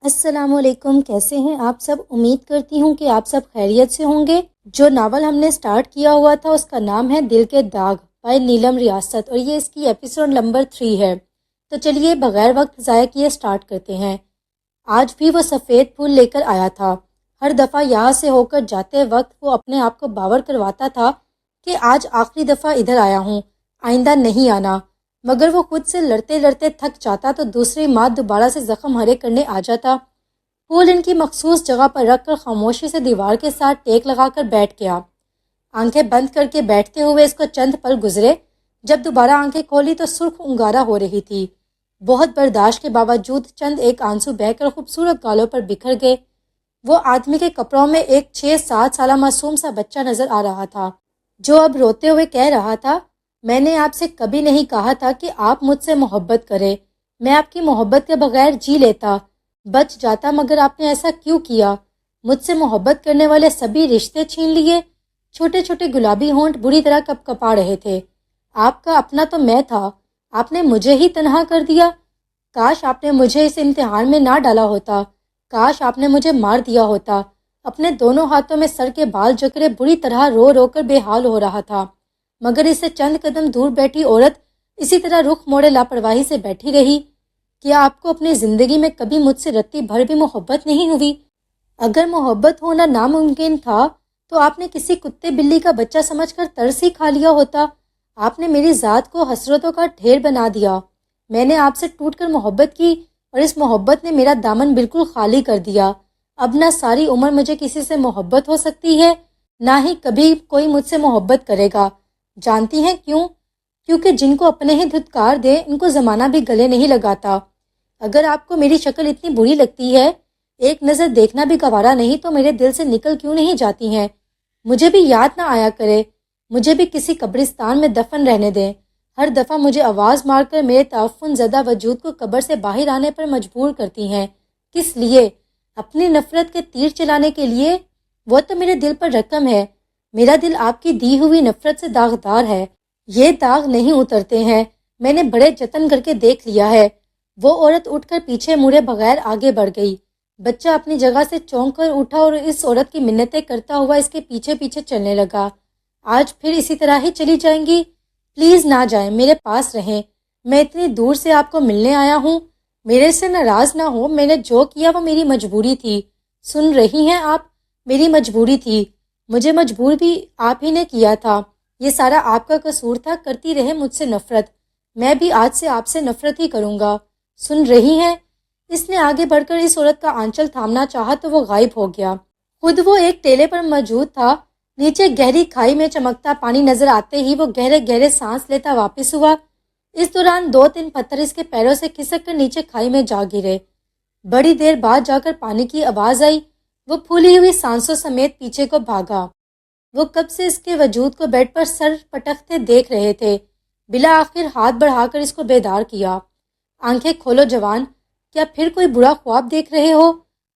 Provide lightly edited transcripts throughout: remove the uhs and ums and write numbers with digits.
السلام علیکم، کیسے ہیں آپ سب؟ امید کرتی ہوں کہ آپ سب خیریت سے ہوں گے۔ جو ناول ہم نے سٹارٹ کیا ہوا تھا اس کا نام ہے دل کے داغ بائی نیلم ریاست، اور یہ اس کی ایپیسوڈ نمبر 3 ہے۔ تو چلیے بغیر وقت ضائع کیے سٹارٹ کرتے ہیں۔ آج بھی وہ سفید پھول لے کر آیا تھا۔ ہر دفعہ یہاں سے ہو کر جاتے وقت وہ اپنے آپ کو باور کرواتا تھا کہ آج آخری دفعہ ادھر آیا ہوں، آئندہ نہیں آنا۔ مگر وہ خود سے لڑتے لڑتے تھک جاتا تو دوسری ماں دوبارہ سے زخم ہرے کرنے آ جاتا۔ پھول ان کی مخصوص جگہ پر رکھ کر خاموشی سے دیوار کے ساتھ ٹیک لگا کر بیٹھ گیا۔ آنکھیں بند کر کے بیٹھتے ہوئے اس کو چند پل گزرے۔ جب دوبارہ آنکھیں کھولی تو سرخ انگارہ ہو رہی تھی۔ بہت برداشت کے باوجود چند ایک آنسو بہہ کر خوبصورت گالوں پر بکھر گئے۔ وہ آدمی کے کپڑوں میں ایک 6-7 سالہ معصوم سا بچہ نظر آ رہا تھا، جو اب روتے ہوئے کہہ رہا تھا، میں نے آپ سے کبھی نہیں کہا تھا کہ آپ مجھ سے محبت کریں۔ میں آپ کی محبت کے بغیر جی لیتا، بچ جاتا، مگر آپ نے ایسا کیوں کیا؟ مجھ سے محبت کرنے والے سبھی رشتے چھین لیے۔ چھوٹے چھوٹے گلابی ہونٹ بری طرح کپ کپا رہے تھے۔ آپ کا اپنا تو میں تھا، آپ نے مجھے ہی تنہا کر دیا۔ کاش آپ نے مجھے اس امتحان میں نہ ڈالا ہوتا، کاش آپ نے مجھے مار دیا ہوتا۔ اپنے دونوں ہاتھوں میں سر کے بال جکڑے بری طرح رو رو کر بے حال ہو رہا تھا، مگر اس سے چند قدم دور بیٹھی عورت اسی طرح رخ موڑے لاپرواہی سے بیٹھی رہی۔ کیا آپ کو اپنی زندگی میں کبھی مجھ سے رتی بھر بھی محبت نہیں ہوئی؟ اگر محبت ہونا ناممکن تھا تو آپ نے کسی کتے بلی کا بچہ سمجھ کر ترس ہی کھا لیا ہوتا۔ آپ نے میری ذات کو حسرتوں کا ڈھیر بنا دیا۔ میں نے آپ سے ٹوٹ کر محبت کی اور اس محبت نے میرا دامن بالکل خالی کر دیا۔ اب نہ ساری عمر مجھے کسی سے محبت ہو سکتی ہے، نہ ہی کبھی کوئی مجھ سے محبت کرے گا۔ جانتی ہیں کیوں؟ کیونکہ جن کو اپنے ہی دھتکار دے ان کو زمانہ بھی گلے نہیں لگاتا۔ اگر آپ کو میری شکل اتنی بری لگتی ہے، ایک نظر دیکھنا بھی گوارا نہیں، تو میرے دل سے نکل کیوں نہیں جاتی ہیں؟ مجھے بھی یاد نہ آیا کرے، مجھے بھی کسی قبرستان میں دفن رہنے دیں۔ ہر دفعہ مجھے آواز مار کر میرے تعفن زدہ وجود کو قبر سے باہر آنے پر مجبور کرتی ہیں۔ کس لیے؟ اپنی نفرت کے تیر چلانے کے لیے؟ وہ تو میرے دل پر رقم ہے۔ میرا دل آپ کی دی ہوئی نفرت سے داغدار ہے۔ یہ داغ نہیں اترتے ہیں، میں نے بڑے جتن کر کے دیکھ لیا ہے۔ وہ عورت اٹھ کر پیچھے مڑے بغیر آگے بڑھ گئی۔ بچہ اپنی جگہ سے چونک کر اٹھا اور اس عورت کی منتیں کرتا ہوا اس کے پیچھے پیچھے چلنے لگا۔ آج پھر اسی طرح ہی چلی جائیں گی؟ پلیز نہ جائیں، میرے پاس رہیں۔ میں اتنی دور سے آپ کو ملنے آیا ہوں، میرے سے ناراض نہ ہو۔ میں نے جو کیا وہ میری مجبوری تھی۔ سن رہی ہیں آپ؟ میری مجبوری تھی، مجھے مجبور بھی آپ ہی نے کیا تھا۔ یہ سارا آپ کا قصور تھا۔ کرتی رہے مجھ سے نفرت، میں بھی آج سے آپ سے نفرت ہی کروں گا۔ سن رہی ہیں؟ اس نے آگے بڑھ کر اس عورت کا آنچل تھامنا چاہا تو وہ غائب ہو گیا۔ خود وہ ایک ٹیلے پر موجود تھا۔ نیچے گہری کھائی میں چمکتا پانی نظر آتے ہی وہ گہرے گہرے سانس لیتا واپس ہوا۔ اس دوران 2-3 پتھر اس کے پیروں سے کھسک کر نیچے کھائی میں جا گرے۔ بڑی دیر بعد جا کر پانی کی آواز آئی۔ وہ پھولی ہوئی سانسوں سمیت پیچھے کو بھاگا۔ وہ کب سے اس کے وجود کو بیڈ پر سر پٹکتے دیکھ رہے تھے۔ بلا آخر ہاتھ بڑھا کر اس کو بیدار کیا۔ آنکھیں کھولو جوان، کیا پھر کوئی برا خواب دیکھ رہے ہو؟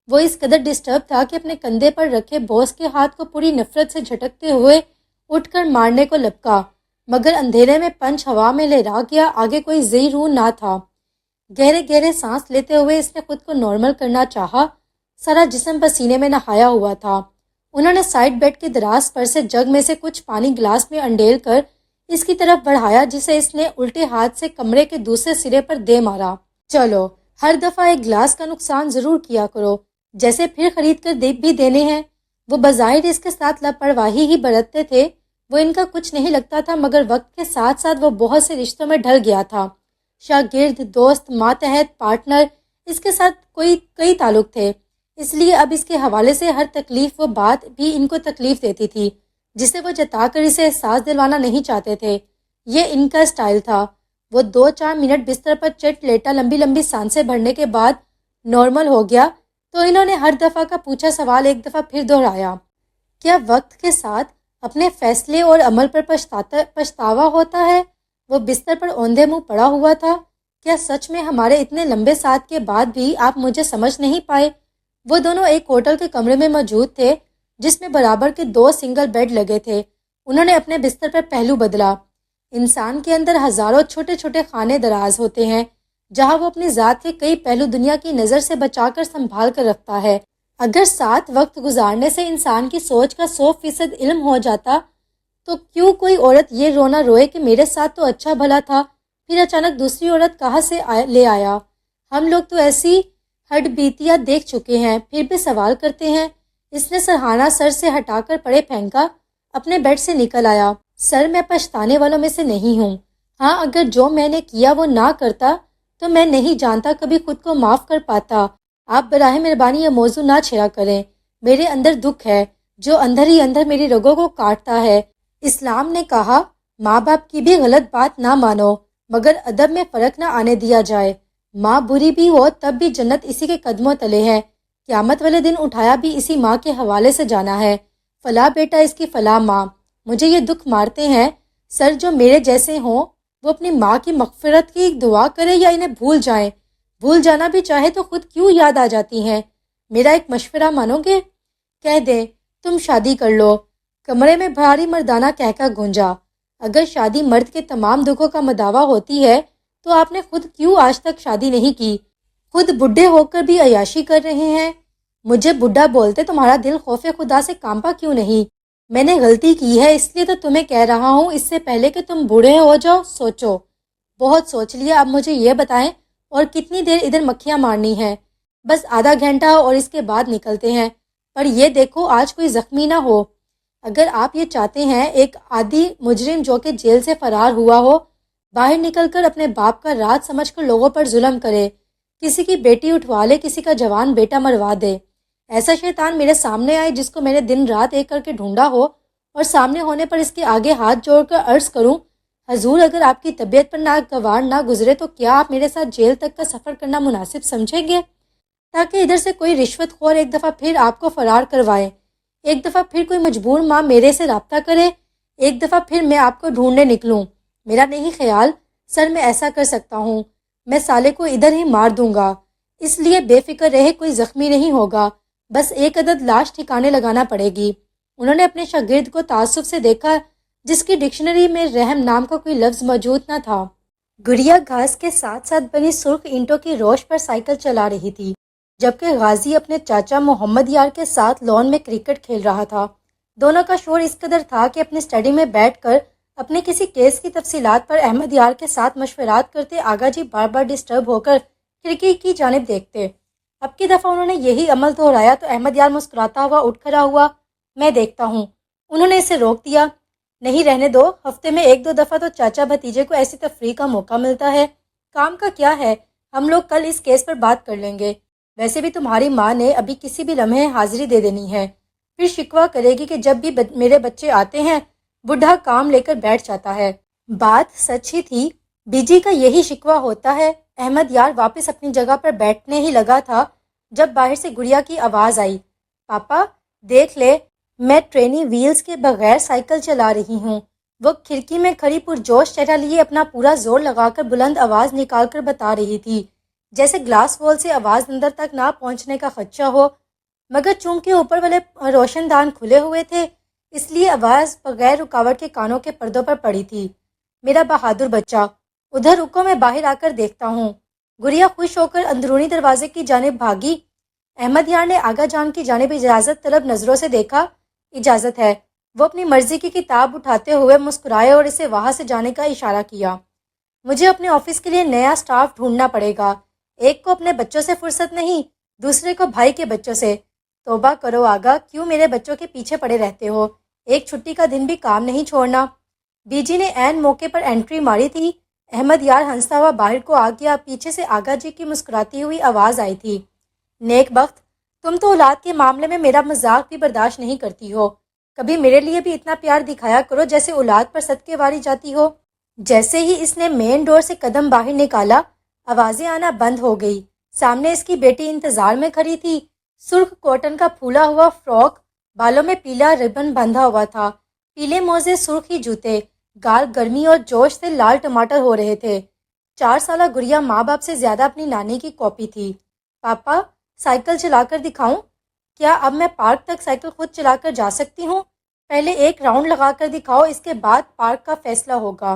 وہ اس قدر ڈسٹرب تھا کہ اپنے کندھے پر رکھے بوس کے ہاتھ کو پوری نفرت سے جھٹکتے ہوئے اٹھ کر مارنے کو لپکا، مگر اندھیرے میں پنچ ہوا میں لہرا گیا، آگے کوئی ذی روح نہ تھا۔ گہرے گہرے سانس لیتے ہوئے اس نے خود کو نارمل کرنا چاہا۔ سارا جسم پسینے میں نہایا ہوا تھا۔ انہوں نے سائڈ بیڈ کے دراز پر سے جگ میں سے کچھ پانی گلاس میں انڈیل کر اس کی طرف بڑھایا، جسے اس نے الٹے ہاتھ سے کمرے کے دوسرے سرے پر دے مارا۔ چلو، ہر دفعہ ایک گلاس کا نقصان ضرور کیا کرو، جیسے پھر خرید کر بھی دینے ہیں۔ وہ بظاہر اس کے ساتھ لاپرواہی ہی برتتے تھے۔ وہ ان کا کچھ نہیں لگتا تھا، مگر وقت کے ساتھ ساتھ وہ بہت سے رشتوں میں ڈھل گیا تھا۔ شاگرد، دوست، ماتحت، پارٹنر، اس کے ساتھ کئی تعلق تھے۔ اس لیے اب اس کے حوالے سے ہر تکلیف و بات بھی ان کو تکلیف دیتی تھی، جسے وہ جتا کر اسے احساس دلوانا نہیں چاہتے تھے۔ یہ ان کا اسٹائل تھا۔ وہ 2-4 منٹ بستر پر چٹ لیٹا لمبی لمبی سانسیں بھرنے کے بعد نارمل ہو گیا تو انہوں نے ہر دفعہ کا پوچھا سوال ایک دفعہ پھر دہرایا۔ کیا وقت کے ساتھ اپنے فیصلے اور عمل پر پچھتاوا ہوتا ہے؟ وہ بستر پر اوندھے منہ پڑا ہوا تھا۔ کیا سچ میں ہمارے اتنے لمبے ساتھ کے بعد بھی آپ مجھے سمجھ نہیں پائے؟ وہ دونوں ایک ہوٹل کے کمرے میں موجود تھے، جس میں برابر کے 2 سنگل بیڈ لگے تھے۔ انہوں نے اپنے بستر پر پہلو بدلا۔ انسان کے اندر ہزاروں چھوٹے چھوٹے خانے دراز ہوتے ہیں، جہاں وہ اپنی ذات کے کئی پہلو دنیا کی نظر سے بچا کر سنبھال کر رکھتا ہے۔ اگر ساتھ وقت گزارنے سے انسان کی سوچ کا 100% علم ہو جاتا تو کیوں کوئی عورت یہ رونا روئے کہ میرے ساتھ تو اچھا بھلا تھا، پھر اچانک دوسری عورت کہاں سے لے آیا۔ ہم لوگ تو ایسی ہڈ بیتیاں دیکھ چکے ہیں، پھر بھی سوال کرتے ہیں۔ اس نے سرہانہ سر سے ہٹا کر پڑے پھینکا، اپنے بیڈ سے نکل آیا۔ سر، میں پچھتانے والوں میں سے نہیں ہوں۔ ہاں، اگر جو میں نے کیا وہ نہ کرتا تو میں نہیں جانتا کبھی خود کو معاف کر پاتا۔ آپ براہ مہربانی یہ موضوع نہ چھیڑا کریں۔ میرے اندر دکھ ہے جو اندر ہی اندر میری رگوں کو کاٹتا ہے۔ اسلام نے کہا ماں باپ کی بھی غلط بات نہ مانو مگر ادب میں فرق نہ آنے دیا جائے۔ ماں بری بھی ہو تب بھی جنت اسی کے قدموں تلے ہے۔ قیامت والے دن اٹھایا بھی اسی ماں کے حوالے سے جانا ہے۔ فلاں بیٹا اس کی فلاں ماں۔ مجھے یہ دکھ مارتے ہیں سر، جو میرے جیسے ہوں وہ اپنی ماں کی مغفرت کی دعا کرے یا انہیں بھول جائیں۔ بھول جانا بھی چاہے تو خود کیوں یاد آ جاتی ہیں۔ میرا ایک مشورہ مانو گے؟ کہہ دیں تم شادی کر لو۔ کمرے میں بھاری مردانہ کہکا گونجا۔ اگر شادی مرد کے تمام دکھوں کا مداوا ہوتی ہے تو آپ نے خود کیوں آج تک شادی نہیں کی؟ خود بڈھے ہو کر بھی عیاشی کر رہے ہیں۔ مجھے بڈھا بولتے تمہارا دل خوف خدا سے کانپا کیوں نہیں؟ میں نے غلطی کی ہے اس لیے تو تمہیں کہہ رہا ہوں، اس سے پہلے کہ تم بوڑھے ہو جاؤ سوچو۔ بہت سوچ لیا، اب مجھے یہ بتائیں اور کتنی دیر ادھر مکھیاں مارنی ہیں؟ بس آدھا گھنٹہ اور اس کے بعد نکلتے ہیں، پر یہ دیکھو آج کوئی زخمی نہ ہو۔ اگر آپ یہ چاہتے ہیں ایک عادی مجرم جو کہ جیل سے فرار ہوا ہو باہر نکل کر اپنے باپ کا راج سمجھ کر لوگوں پر ظلم کرے، کسی کی بیٹی اٹھوا لے، کسی کا جوان بیٹا مروا دے، ایسا شیطان میرے سامنے آئے جس کو میں نے دن رات ایک کر کے ڈھونڈا ہو اور سامنے ہونے پر اس کے آگے ہاتھ جوڑ کر عرض کروں حضور اگر آپ کی طبیعت پر ناگوار نہ گزرے تو کیا آپ میرے ساتھ جیل تک کا سفر کرنا مناسب سمجھیں گے، تاکہ ادھر سے کوئی رشوت خور ایک دفعہ پھر آپ کو فرار کروائے، ایک دفعہ پھر کوئی مجبور ماں میرے سے رابطہ کرے، ایک دفعہ پھر میں آپ کو ڈھونڈنے نکلوں۔ میرا نہیں خیال سر میں ایسا کر سکتا ہوں، میں سالے کو ادھر ہی مار دوں گا، اس لیے بے فکر رہے، کوئی زخمی نہیں ہوگا، بس ایک عدد لاش ٹھکانے لگانا پڑے گی۔ انہوں نے اپنے شاگرد کو تعصب سے دیکھا جس کی ڈکشنری میں رحم نام کا کوئی لفظ موجود نہ تھا۔ گڑیا گھاس کے ساتھ ساتھ بنی سرخ اینٹوں کی روش پر سائیکل چلا رہی تھی، جبکہ غازی اپنے چاچا محمد یار کے ساتھ لان میں کرکٹ کھیل رہا تھا۔ دونوں کا شور اس قدر تھا کہ اپنی اسٹڈی میں بیٹھ کر اپنے کسی کیس کی تفصیلات پر احمد یار کے ساتھ مشورات کرتے آغا جی بار بار ڈسٹرب ہو کر کھڑکی کی جانب دیکھتے۔ اب کی دفعہ انہوں نے یہی عمل دہرایا تو احمد یار مسکراتا ہوا اٹھ کھڑا ہوا۔ میں دیکھتا ہوں۔ انہوں نے اسے روک دیا۔ نہیں، رہنے دو، ہفتے میں ایک دو دفعہ تو چاچا بھتیجے کو ایسی تفریح کا موقع ملتا ہے، کام کا کیا ہے، ہم لوگ کل اس کیس پر بات کر لیں گے۔ ویسے بھی تمہاری ماں نے ابھی کسی بھی لمحے حاضری دے دینی ہے، پھر شکوہ کرے گی کہ جب بھی میرے بچے آتے ہیں بڈھا کام لے کر بیٹھ جاتا ہے۔ بات سچ ہی تھی، بی جی کا یہی شکوہ ہوتا ہے۔ احمد یار واپس اپنی جگہ پر بیٹھنے ہی لگا تھا جب باہر سے گڑیا کی آواز آئی، پاپا دیکھ لے، میں ٹرینی ویلز کے بغیر سائیکل چلا رہی ہوں۔ وہ کھڑکی میں کھڑی پرجوش چہرہ لیے اپنا پورا زور لگا کر بلند آواز نکال کر بتا رہی تھی، جیسے گلاس وال سے آواز اندر تک نہ پہنچنے کا خدشہ ہو، مگر چونکہ اوپر والے روشن دان کھلے ہوئے تھے اس لیے آواز بغیر رکاوٹ کے کانوں کے پردوں پر پڑی تھی۔ میرا بہادر بچہ، ادھر رکو، میں باہر آ کر دیکھتا ہوں۔ گڑیا خوش ہو کر اندرونی دروازے کی جانب بھاگی۔ احمد یار نے آغا جان کی جانب اجازت طلب نظروں سے دیکھا۔ اجازت ہے۔ وہ اپنی مرضی کی کتاب اٹھاتے ہوئے مسکرائے اور اسے وہاں سے جانے کا اشارہ کیا۔ مجھے اپنے آفس کے لیے نیا سٹاف ڈھونڈنا پڑے گا، ایک کو اپنے بچوں سے فرصت نہیں، دوسرے کو بھائی کے بچوں سے۔ توبہ کرو آغا، کیوں میرے بچوں کے پیچھے پڑے رہتے ہو؟ ایک چھٹی کا دن بھی کام نہیں چھوڑنا۔ بی جی نے عین موقع پر انٹری ماری تھی۔ احمد یار ہنستا ہوا باہر کو آ گیا۔ پیچھے سے آغا جی کی مسکراتی ہوئی آواز آئی تھی، نیک بخت، تم تو اولاد کے معاملے میں میرا مذاق بھی برداشت نہیں کرتی ہو، کبھی میرے لیے بھی اتنا پیار دکھایا کرو جیسے اولاد پر صدقے واری جاتی ہو۔ جیسے ہی اس نے مین ڈور سے قدم باہر نکالا آوازیں آنا بند ہو گئی۔ سامنے اس کی بیٹی انتظار میں کھڑی تھی۔ سرخ کاٹن کا پھولا ہوا فراک، بالوں میں پیلا ربن بندھا ہوا تھا، پیلے موزے، سرخی جوتے، گال گرمی اور جوش سے لال ٹماٹر ہو رہے تھے۔ 4 سالہ گڑیا ماں باپ سے زیادہ اپنی نانی کی کاپی تھی۔ پاپا سائیکل چلا کر دکھاؤں؟ کیا اب میں پارک تک سائیکل خود چلا کر جا سکتی ہوں؟ پہلے ایک راؤنڈ لگا کر دکھاؤ، اس کے بعد پارک کا فیصلہ ہوگا۔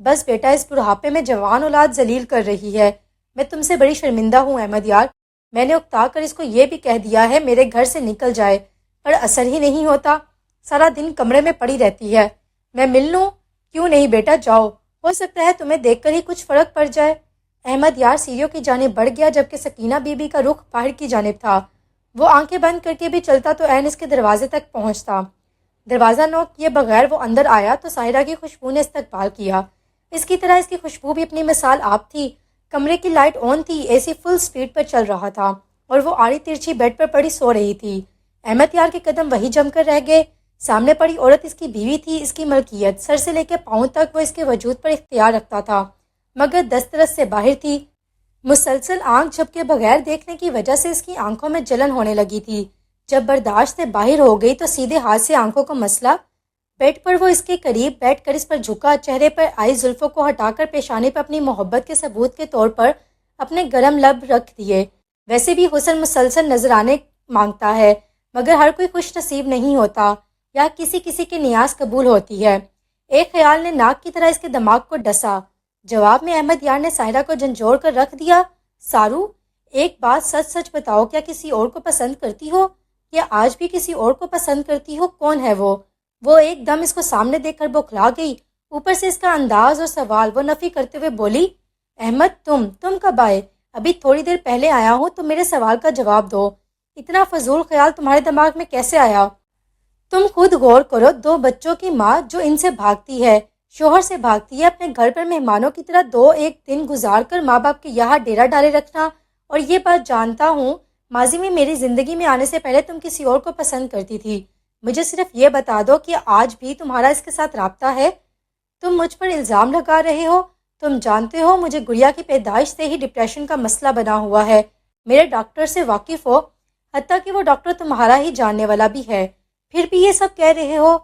بس بیٹا، اس بڑھاپے میں جوان اولاد ذلیل کر رہی ہے۔ میں تم سے بڑی شرمندہ ہوں احمد یار۔ میں نے اکتا کر اس کو یہ بھی کہہ دیا ہے میرے گھر سے نکل جائے، پر اثر ہی نہیں ہوتا، سارا دن کمرے میں پڑی رہتی ہے۔ میں مل لوں؟ کیوں نہیں بیٹا، جاؤ، ہو سکتا ہے تمہیں دیکھ کر ہی کچھ فرق پڑ جائے۔ احمد یار سیڑھیوں کی جانب بڑھ گیا، جبکہ سکینہ بی بی کا رخ باہر کی جانب تھا۔ وہ آنکھیں بند کر کے بھی چلتا تو عین اس کے دروازے تک پہنچتا۔ دروازہ نوک کیے بغیر وہ اندر آیا تو ساحرہ کی خوشبو نے استقبال کیا۔ اس کی طرح اس کی خوشبو بھی اپنی مثال آپ تھی۔ کمرے کی لائٹ آن تھی، اے سی فل سپیڈ پر چل رہا تھا اور وہ آڑی ترچھی بیڈ پر پڑی سو رہی تھی۔ احمد یار کے قدم وہی جم کر رہ گئے۔ سامنے پڑی عورت اس کی بیوی تھی، اس کی ملکیت، سر سے لے کے پاؤں تک وہ اس کے وجود پر اختیار رکھتا تھا، مگر دسترس سے باہر تھی۔ مسلسل آنکھ جھپکے بغیر دیکھنے کی وجہ سے اس کی آنکھوں میں جلن ہونے لگی تھی۔ جب برداشت سے باہر ہو گئی تو سیدھے ہاتھ سے آنکھوں کو مسلا۔ بیڈ پر وہ اس کے قریب بیٹھ کر اس پر جھکا، چہرے پر آئی زلفوں کو ہٹا کر پیشانی پر اپنی محبت کے ثبوت کے طور پر اپنے گرم لب رکھ دیے۔ ویسے بھی حسن مسلسل نذرانے مانگتا ہے، مگر ہر کوئی خوش نصیب نہیں ہوتا، یا کسی کسی کی نیاز قبول ہوتی ہے۔ ایک خیال نے ناک کی طرح اس کے دماغ کو ڈسا۔ جواب میں احمد یار نے ساحرہ کو جھنجھوڑ کر رکھ دیا۔ سارو، ایک بات سچ سچ بتاؤ، کیا کسی اور کو پسند کرتی ہو؟ یا آج بھی کسی اور کو پسند کرتی ہو؟ کون ہے وہ؟ وہ ایک دم اس کو سامنے دیکھ کر بوکھلا گئی۔ اوپر سے اس کا انداز اور سوال، وہ نفی کرتے ہوئے بولی، احمد تم کب آئے؟ ابھی تھوڑی دیر پہلے آیا ہوں، تم میرے سوال کا جواب دو۔ اتنا فضول خیال تمہارے دماغ میں کیسے آیا؟ تم خود غور کرو، 2 بچوں کی ماں جو ان سے بھاگتی ہے، شوہر سے بھاگتی ہے، اپنے گھر پر مہمانوں کی طرح 2 دن گزار کر ماں باپ کے یہاں ڈیرا ڈالے رکھنا، اور یہ بات جانتا ہوں ماضی میں میری زندگی میں آنے سے پہلے تم کسی اور کو پسند کرتی تھی۔ مجھے صرف یہ بتا دو کہ آج بھی تمہارا اس کے ساتھ رابطہ ہے؟ تم مجھ پر الزام لگا رہے ہو؟ تم جانتے ہو مجھے گڑیا کی پیدائش سے ہی ڈپریشن کا مسئلہ بنا ہوا ہے۔ میرے ڈاکٹر سے واقف ہو، حتیٰ کہ وہ ڈاکٹر تمہارا ہی جاننے والا بھی ہے، پھر بھی یہ سب کہہ رہے ہو؟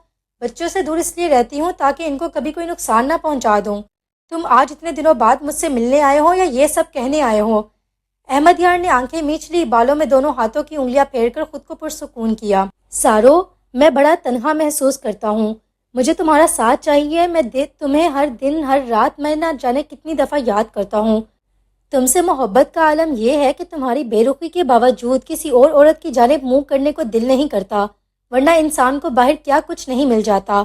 بچوں سے دور اس لیے رہتی ہوں تاکہ ان کو کبھی کوئی نقصان نہ پہنچا دوں۔ تم آج اتنے دنوں بعد مجھ سے ملنے آئے ہو یا یہ سب کہنے آئے ہو؟ احمد یار نے آنکھیں میچ لی، بالوں میں دونوں ہاتھوں کی انگلیاں پھیر کر خود کو پرسکون کیا۔ سارو، میں بڑا تنہا محسوس کرتا ہوں، مجھے تمہارا ساتھ چاہیے۔ میں تمہیں ہر دن ہر رات میں نہ جانے کتنی دفعہ یاد کرتا ہوں۔ تم سے محبت کا عالم یہ ہے کہ تمہاری بے رخی کے باوجود کسی اور عورت کی جانب منہ کرنے کو دل نہیں کرتا، ورنہ انسان کو باہر کیا کچھ نہیں مل جاتا۔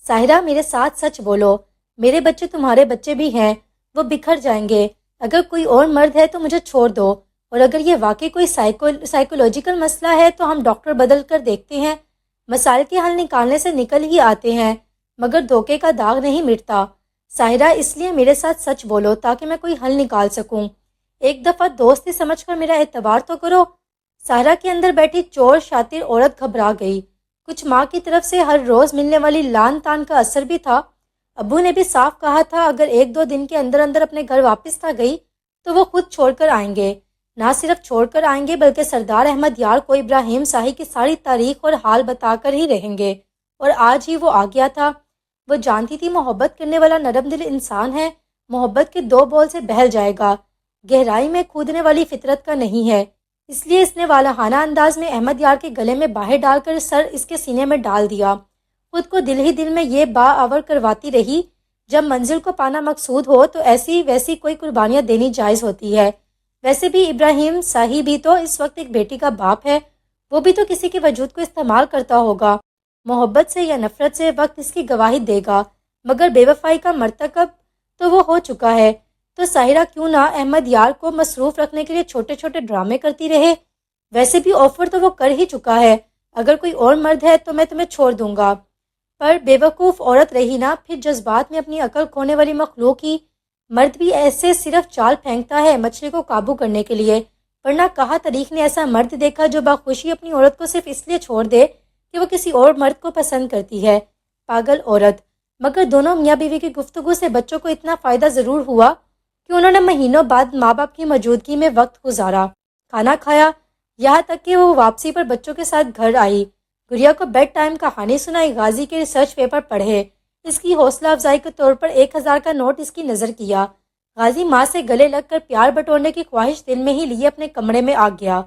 ساحرہ، میرے ساتھ سچ بولو، میرے بچے تمہارے بچے بھی ہیں، وہ بکھر جائیں گے۔ اگر کوئی اور مرد ہے تو مجھے چھوڑ دو، اور اگر یہ واقعی کوئی سائیکولوجیکل مسئلہ ہے تو ہم ڈاکٹر بدل کر دیکھتے ہیں۔ مسائل کے حل نکالنے سے نکل ہی آتے ہیں، مگر دھوکے کا داغ نہیں مٹتا۔ ساحرہ، اس لیے میرے ساتھ سچ بولو تاکہ میں کوئی حل نکال سکوں۔ ایک دفعہ دوستی سمجھ کر میرا اعتبار تو کرو۔ ساحرہ کے اندر بیٹھی چور شاطر عورت گھبرا گئی۔ کچھ ماں کی طرف سے ہر روز ملنے والی لان تان کا اثر بھی تھا۔ ابو نے بھی صاف کہا تھا اگر 1-2 دن کے اندر اندر اپنے گھر واپس نہ گئی تو وہ خود چھوڑ کر آئیں گے۔ نہ صرف چھوڑ کر آئیں گے بلکہ سردار احمد یار کو ابراہیم صاحب کی ساری تاریخ اور حال بتا کر ہی رہیں گے۔ اور آج ہی وہ آ گیا تھا۔ وہ جانتی تھی محبت کرنے والا نرم دل انسان ہے، محبت کے 2 بول سے بہل جائے گا، گہرائی میں کودنے والی فطرت کا نہیں ہے۔ اس لیے اس نے والہانہ انداز میں احمد یار کے گلے میں باہیں ڈال کر سر اس کے سینے میں ڈال دیا۔ خود کو دل ہی دل میں یہ باآور کرواتی رہی، جب منزل کو پانا مقصود ہو تو ایسی ویسی کوئی قربانیاں دینی جائز ہوتی ہے۔ ویسے بھی ابراہیم صاحب بھی تو اس وقت ایک بیٹی کا باپ ہے، وہ بھی تو کسی کے وجود کو استعمال کرتا ہوگا۔ محبت سے یا نفرت سے وقت اس کی گواہی دے گا، مگر بے وفائی کا مرتکب تو وہ ہو چکا ہے۔ تو ساحرہ کیوں نہ احمد یار کو مصروف رکھنے کے لیے چھوٹے چھوٹے ڈرامے کرتی رہے؟ ویسے بھی آفر تو وہ کر ہی چکا ہے، اگر کوئی اور مرد ہے تو میں تمہیں چھوڑ دوں گا۔ پر بے وقوف عورت رہی نا، پھر جذبات میں اپنی عقل کھونے والی مخلوق ہی۔ مرد بھی ایسے صرف چال پھینکتا ہے مچھلی کو قابو کرنے کے لیے، ورنہ کہا تاریخ نے ایسا مرد دیکھا جو باخوشی اپنی عورت کو صرف اس لیے چھوڑ دے کہ وہ کسی اور مرد کو پسند کرتی ہے۔ پاگل عورت۔ مگر دونوں میاں بیوی کی گفتگو سے بچوں کو اتنا فائدہ ضرور ہوا کہ انہوں نے مہینوں بعد ماں باپ کی موجودگی میں وقت گزارا، کھانا کھایا، یہاں تک کہ وہ واپسی پر بچوں کے ساتھ گھر آئی، گڑیا کو بیڈ ٹائم کہانی سنائی، غازی کے ریسرچ پیپر پڑھے، اس کی حوصلہ افزائی کے طور پر 1000 کا نوٹ اس کی نظر کیا۔ غازی ماں سے گلے لگ کر پیار بٹورنے کی خواہش دل میں ہی لیے اپنے کمرے میں آ گیا۔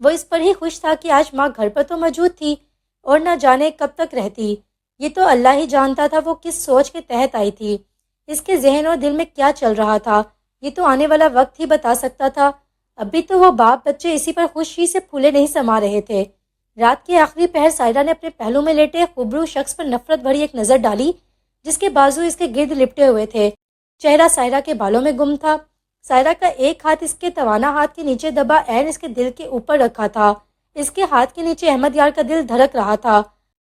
وہ اس پر ہی خوش تھا کہ آج ماں گھر پر تو موجود تھی، اور نہ جانے کب تک رہتی۔ یہ تو اللہ ہی جانتا تھا وہ کس سوچ کے تحت آئی تھی۔ اس کے ذہن اور دل میں کیا چل رہا تھا یہ تو آنے والا وقت ہی بتا سکتا تھا۔ ابھی تو وہ باپ بچے اسی پر خوشی سے پھولے نہیں سما رہے تھے۔ رات کے آخری پہر سائرہ نے اپنے پہلو میں لیٹے خوبرو شخص پر نفرت بھری ایک نظر ڈالی جس کے بازو اس کے گرد لپٹے ہوئے تھے۔ چہرہ سائرہ کے بالوں میں گم تھا۔ سائرہ کا ایک ہاتھ اس کے توانا ہاتھ کے نیچے دبا عین اس کے دل کے اوپر رکھا تھا۔ اس کے ہاتھ کے نیچے احمد یار کا دل دھڑک رہا تھا۔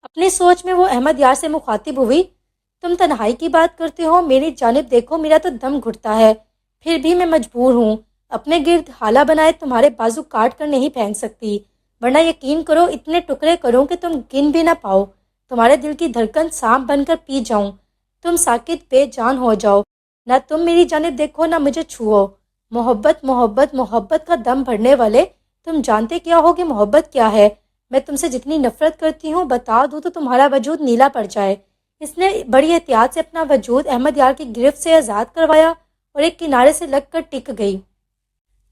اپنی سوچ میں وہ احمد یار سے مخاطب ہوئی، تم تنہائی کی بات کرتے ہو، میری جانب دیکھو، میرا تو دم گھٹتا ہے، پھر بھی میں مجبور ہوں، اپنے گرد حالہ بنائے تمہارے بازو کاٹ کر نہیں پھینک سکتی، ورنہ یقین کرو اتنے ٹکڑے کروں کہ تم گن بھی نہ پاؤ، تمہارے دل کی دھڑکن سانپ بن کر پی جاؤں، تم ساکت بے جان ہو جاؤ، نہ تم میری جانب دیکھو نہ مجھے چھوؤ۔ محبت محبت محبت کا دم بھرنے والے، تم جانتے کیا ہو کہ محبت کیا ہے؟ میں تم سے جتنی نفرت کرتی ہوں بتا دوں تو تمہارا وجود نیلا پڑ جائے۔ اس نے بڑی احتیاط سے اپنا وجود احمد یار کی گرفت سے آزاد کروایا اور ایک کنارے سے لگ کر ٹک گئی۔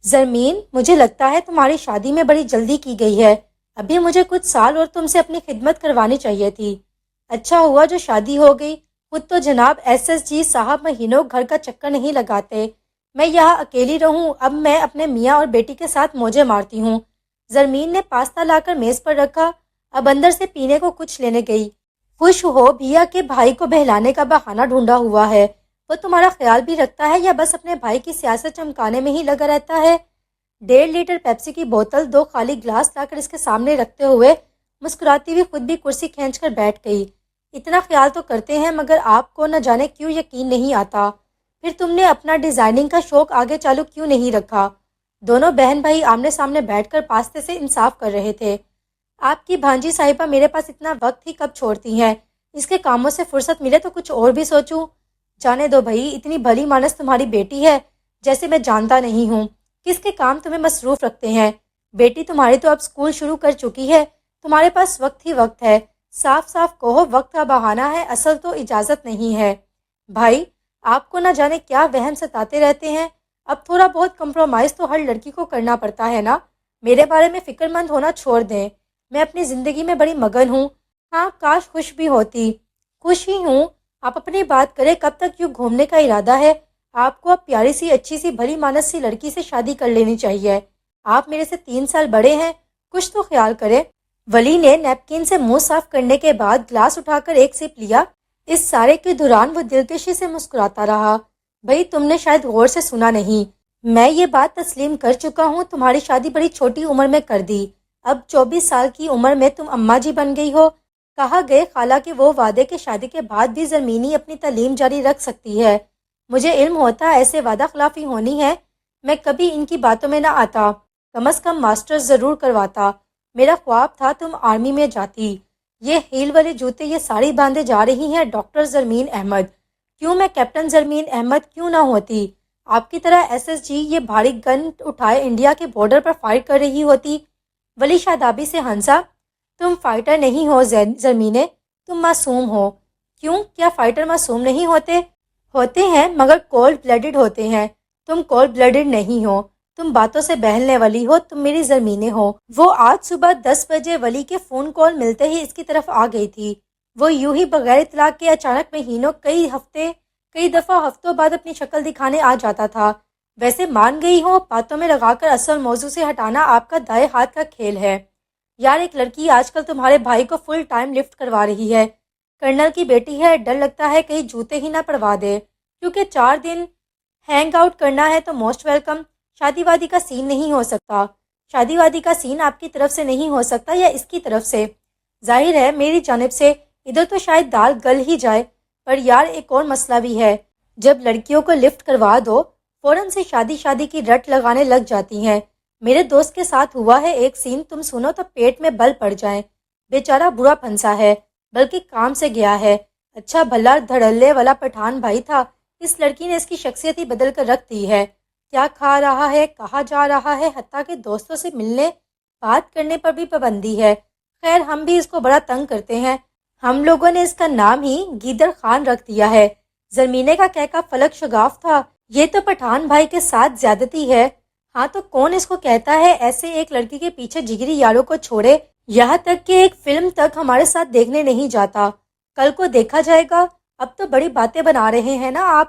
زرمین، مجھے لگتا ہے تمہاری شادی میں بڑی جلدی کی گئی ہے، ابھی مجھے کچھ سال اور تم سے اپنی خدمت کروانی چاہیے تھی۔ اچھا ہوا جو شادی ہو گئی، خود تو جناب SSG صاحب مہینوں گھر کا چکر نہیں لگاتے، میں یہاں اکیلی رہوں، اب میں اپنے میاں اور بیٹی کے ساتھ موجیں مارتی ہوں۔ زرمین نے پاستہ لا کر میز پر رکھا، اب اندر سے پینے کو کچھ لینے گئی۔ خوش ہو بھیا کے بھائی کو بہلانے کا بہانہ ڈھونڈا ہوا ہے، وہ تمہارا خیال بھی رکھتا ہے یا بس اپنے بھائی کی سیاست چمکانے میں ہی لگا رہتا ہے؟ 1.5 لیٹر پیپسی کی بوتل 2 خالی گلاس لا کر اس کے سامنے رکھتے ہوئے مسکراتی ہوئی خود بھی کرسی کھینچ کر بیٹھ گئی۔ اتنا خیال تو کرتے ہیں مگر آپ کو نہ جانے کیوں یقین نہیں آتا، پھر تم نے اپنا ڈیزائننگ کا شوق آگے چالو کیوں نہیں رکھا؟ دونوں بہن بھائی آمنے سامنے بیٹھ کر پاستے سے انصاف کر رہے تھے۔ آپ کی بھانجی صاحبہ میرے پاس اتنا وقت ہی کب چھوڑتی ہیں، اس کے کاموں سے فرصت ملے تو کچھ اور بھی سوچوں۔ جانے دو بھائی، اتنی بھلی مانس تمہاری بیٹی ہے جیسے میں جانتا نہیں ہوں، کس کے کام تمہیں مصروف رکھتے ہیں۔ بیٹی تمہاری تو اب سکول شروع کر چکی ہے، تمہارے پاس وقت ہی وقت ہے، صاف صاف کہو وقت کا بہانہ ہے، اصل تو اجازت نہیں ہے۔ بھائی، آپ کو نہ جانے کیا وہم ستاتے رہتے ہیں، اب تھوڑا بہت کمپرومائز تو ہر لڑکی کو کرنا پڑتا ہے نا۔ میرے بارے میں فکر مند ہونا چھوڑ دیں، میں اپنی زندگی میں بڑی مگن ہوں۔ ہاں کاش خوش بھی ہوتی۔ خوش ہی ہوں، آپ اپنی بات کریں، کب تک یوں گھومنے کا ارادہ ہے؟ آپ کو اب پیاری سی اچھی سی بھلی مانس سی لڑکی سے شادی کر لینی چاہیے۔ آپ میرے سے 3 سال بڑے ہیں، کچھ تو خیال کریں۔ ولی نے نیپکن سے منہ صاف کرنے کے بعد گلاس اٹھا کر ایک سپ لیا۔ اس سارے کے دوران وہ دلکشی سے مسکراتا رہا۔ بھئی تم نے شاید غور سے سنا نہیں، میں یہ بات تسلیم کر چکا ہوں، تمہاری شادی بڑی چھوٹی عمر میں کر دی، اب 24 سال کی عمر میں تم اماں جی بن گئی ہو۔ کہا گئے خالہ کے وہ وعدے کہ شادی کے بعد بھی زرمینی اپنی تعلیم جاری رکھ سکتی ہے، مجھے علم ہوتا ایسے وعدہ خلافی ہونی ہے، میں کبھی ان کی باتوں میں نہ آتا، کم از کم ماسٹرز ضرور کرواتا، میرا خواب تھا تم آرمی میں جاتی۔ یہ ہیل والے جوتے یہ ساڑی باندھے جا رہی ہیں ڈاکٹر زرمین احمد، کیوں میں کیپٹن زرمین احمد کیوں نہ ہوتی؟ آپ کی طرح SSG یہ بھاری گن اٹھائے انڈیا کے بارڈر پر فائٹ کر رہی ہوتی۔ ولی شادابی سے ہنسا، تم فائٹر نہیں ہو زرمینے، تم معصوم ہو۔ کیوں، کیا فائٹر معصوم نہیں ہوتے؟ ہوتے ہیں مگر کولڈ بلڈڈ ہوتے ہیں، تم کولڈ بلڈڈ نہیں ہو، تم باتوں سے بہلنے والی ہو، تم میری زرمینے ہو۔ وہ آج صبح 10 بجے ولی کے فون کال ملتے ہی اس کی طرف آ گئی تھی۔ وہ یوں ہی بغیر اطلاع کے اچانک مہینوں کئی دفعہ ہفتوں بعد اپنی شکل دکھانے آ جاتا تھا۔ ویسے مان گئی ہو، باتوں میں لگا کر اصل موضوع سے ہٹانا آپ کا دائیں ہاتھ کا کھیل ہے۔ یار ایک لڑکی آج کل تمہارے بھائی کو فل ٹائم لفٹ کروا رہی ہے، کرنل کی بیٹی ہے، ڈر لگتا ہے کہیں جوتے ہی نہ پڑوا دے، کیونکہ 4 دن ہینگ آؤٹ کرنا ہے تو موسٹ ویلکم۔ شادی وادی کا سین نہیں ہو سکتا، شادی وادی کا سین آپ کی طرف سے نہیں ہو سکتا یا اس کی طرف سے، ظاہر ہے میری جانب سے، ادھر تو شاید دال گل ہی جائے۔ پر یار ایک اور مسئلہ بھی ہے، جب لڑکیوں کو لفٹ کروا دو فوراً سے شادی کی رٹ لگانے لگ جاتی ہیں۔ میرے دوست کے ساتھ ہوا ہے ایک سین، تم سنو تو پیٹ میں بل پڑ جائیں، بیچارہ برا پھنسا ہے، بلکہ کام سے گیا ہے، اچھا بھلا دھڑلے والا پٹھان بھائی تھا، اس لڑکی نے اس کی شخصیت ہی بدل کر رکھ دی ہے، کیا کھا رہا ہے، کہاں جا رہا ہے، حتیٰ کہ دوستوں سے ملنے بات کرنے پر بھی پابندی ہے۔ خیر ہم بھی اس کو بڑا تنگ کرتے ہیں، ہم لوگوں نے اس کا نام ہی گیدڑ خان رکھ دیا ہے۔ زرمینے کا کہکا فلک شگاف تھا، یہ تو پٹھان بھائی کے ساتھ زیادتی ہے، ہاں تو کون اس کو کہتا ہے ایسے ایک لڑکی کے پیچھے جگری یاروں کو چھوڑے، یہاں تک کہ ایک فلم تک ہمارے ساتھ دیکھنے نہیں جاتا، کل کو دیکھا جائے گا۔ اب تو بڑی باتیں بنا رہے ہیں نا آپ،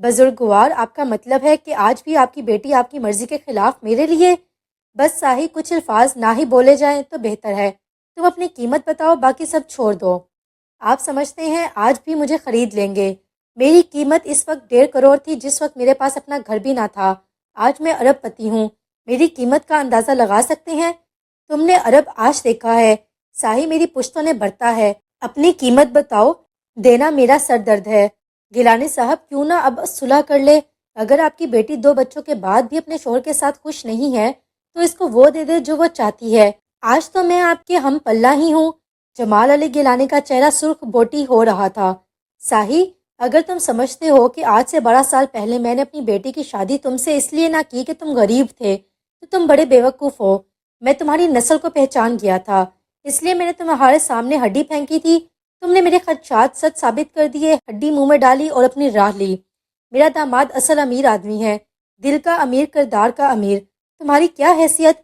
بزرگوار، آپ کا مطلب ہے کہ آج بھی آپ کی بیٹی آپ کی مرضی کے خلاف میرے لیے؟ بس صاحب کچھ الفاظ نہ ہی بولے جائیں تو بہتر ہے. تم اپنی قیمت بتاؤ، باقی سب چھوڑ دو. آپ سمجھتے ہیں آج بھی مجھے خرید لیں گے؟ میری قیمت اس وقت 1.5 کروڑ تھی جس وقت میرے پاس اپنا گھر بھی نہ تھا. آج میں ارب پتی ہوں. میری قیمت کا اندازہ لگا سکتے ہیں؟ تم نے ارب آج دیکھا ہے. صاحب میری پشتوں نے بڑھتا ہے. اپنی قیمت بتاؤ. دینا میرا سر درد ہے. گیلانی صاحب کیوں نہ اب صلح کر لے؟ اگر آپ کی بیٹی 2 بچوں کے بعد بھی اپنے شوہر کے ساتھ خوش نہیں ہے تو اس کو وہ دے دے جو وہ چاہتی ہے. آج تو میں آپ کے ہم پلہ ہی ہوں. جمال علی گیلانی کا چہرہ سرخ بوٹی ہو رہا تھا. صاحب اگر تم سمجھتے ہو کہ آج سے 12 سال پہلے میں نے اپنی بیٹی کی شادی تم سے اس لیے نہ کی کہ تم غریب تھے تو تم بڑے بیوقوف ہو. میں تمہاری نسل کو پہچان گیا تھا، اس لیے میں نے تمہارے سامنے ہڈی پھینکی تھی. تم نے میرے خدشات سچ ثابت کر دیے، ہڈی منہ میں ڈالی اور اپنی راہ لی. میرا داماد اصل امیر آدمی ہے، دل کا امیر، کردار کا امیر. تمہاری کیا حیثیت؟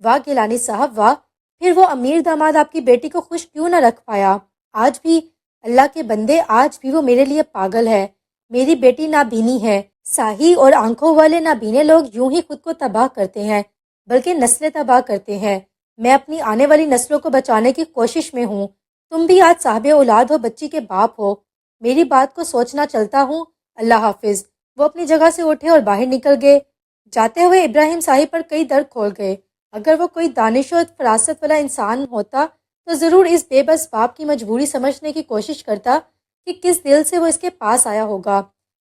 واہ گیلانی صاحب واہ. پھر وہ امیر داماد آپ کی بیٹی کو خوش کیوں نہ رکھ پایا؟ آج بھی اللہ کے بندے، آج بھی وہ میرے لیے پاگل ہے. میری بیٹی نابینی ہے. ساہی اور آنکھوں والے نابینے لوگ یوں ہی خود کو تباہ کرتے ہیں بلکہ نسلیں تباہ کرتے ہیں. میں اپنی آنے والی نسلوں کو بچانے کی کوشش میں ہوں. تم بھی آج صاحب اولاد ہو، بچی کے باپ ہو. میری بات کو سوچنا چلتا ہوں. اللہ حافظ. وہ اپنی جگہ سے اٹھے اور باہر نکل گئے. جاتے ہوئے ابراہیم صاحب پر کئی در کھول گئے. اگر وہ کوئی دانش و فراست والا انسان ہوتا تو ضرور اس بے بس باپ کی مجبوری سمجھنے کی کوشش کرتا کہ کس دل سے وہ اس کے پاس آیا ہوگا،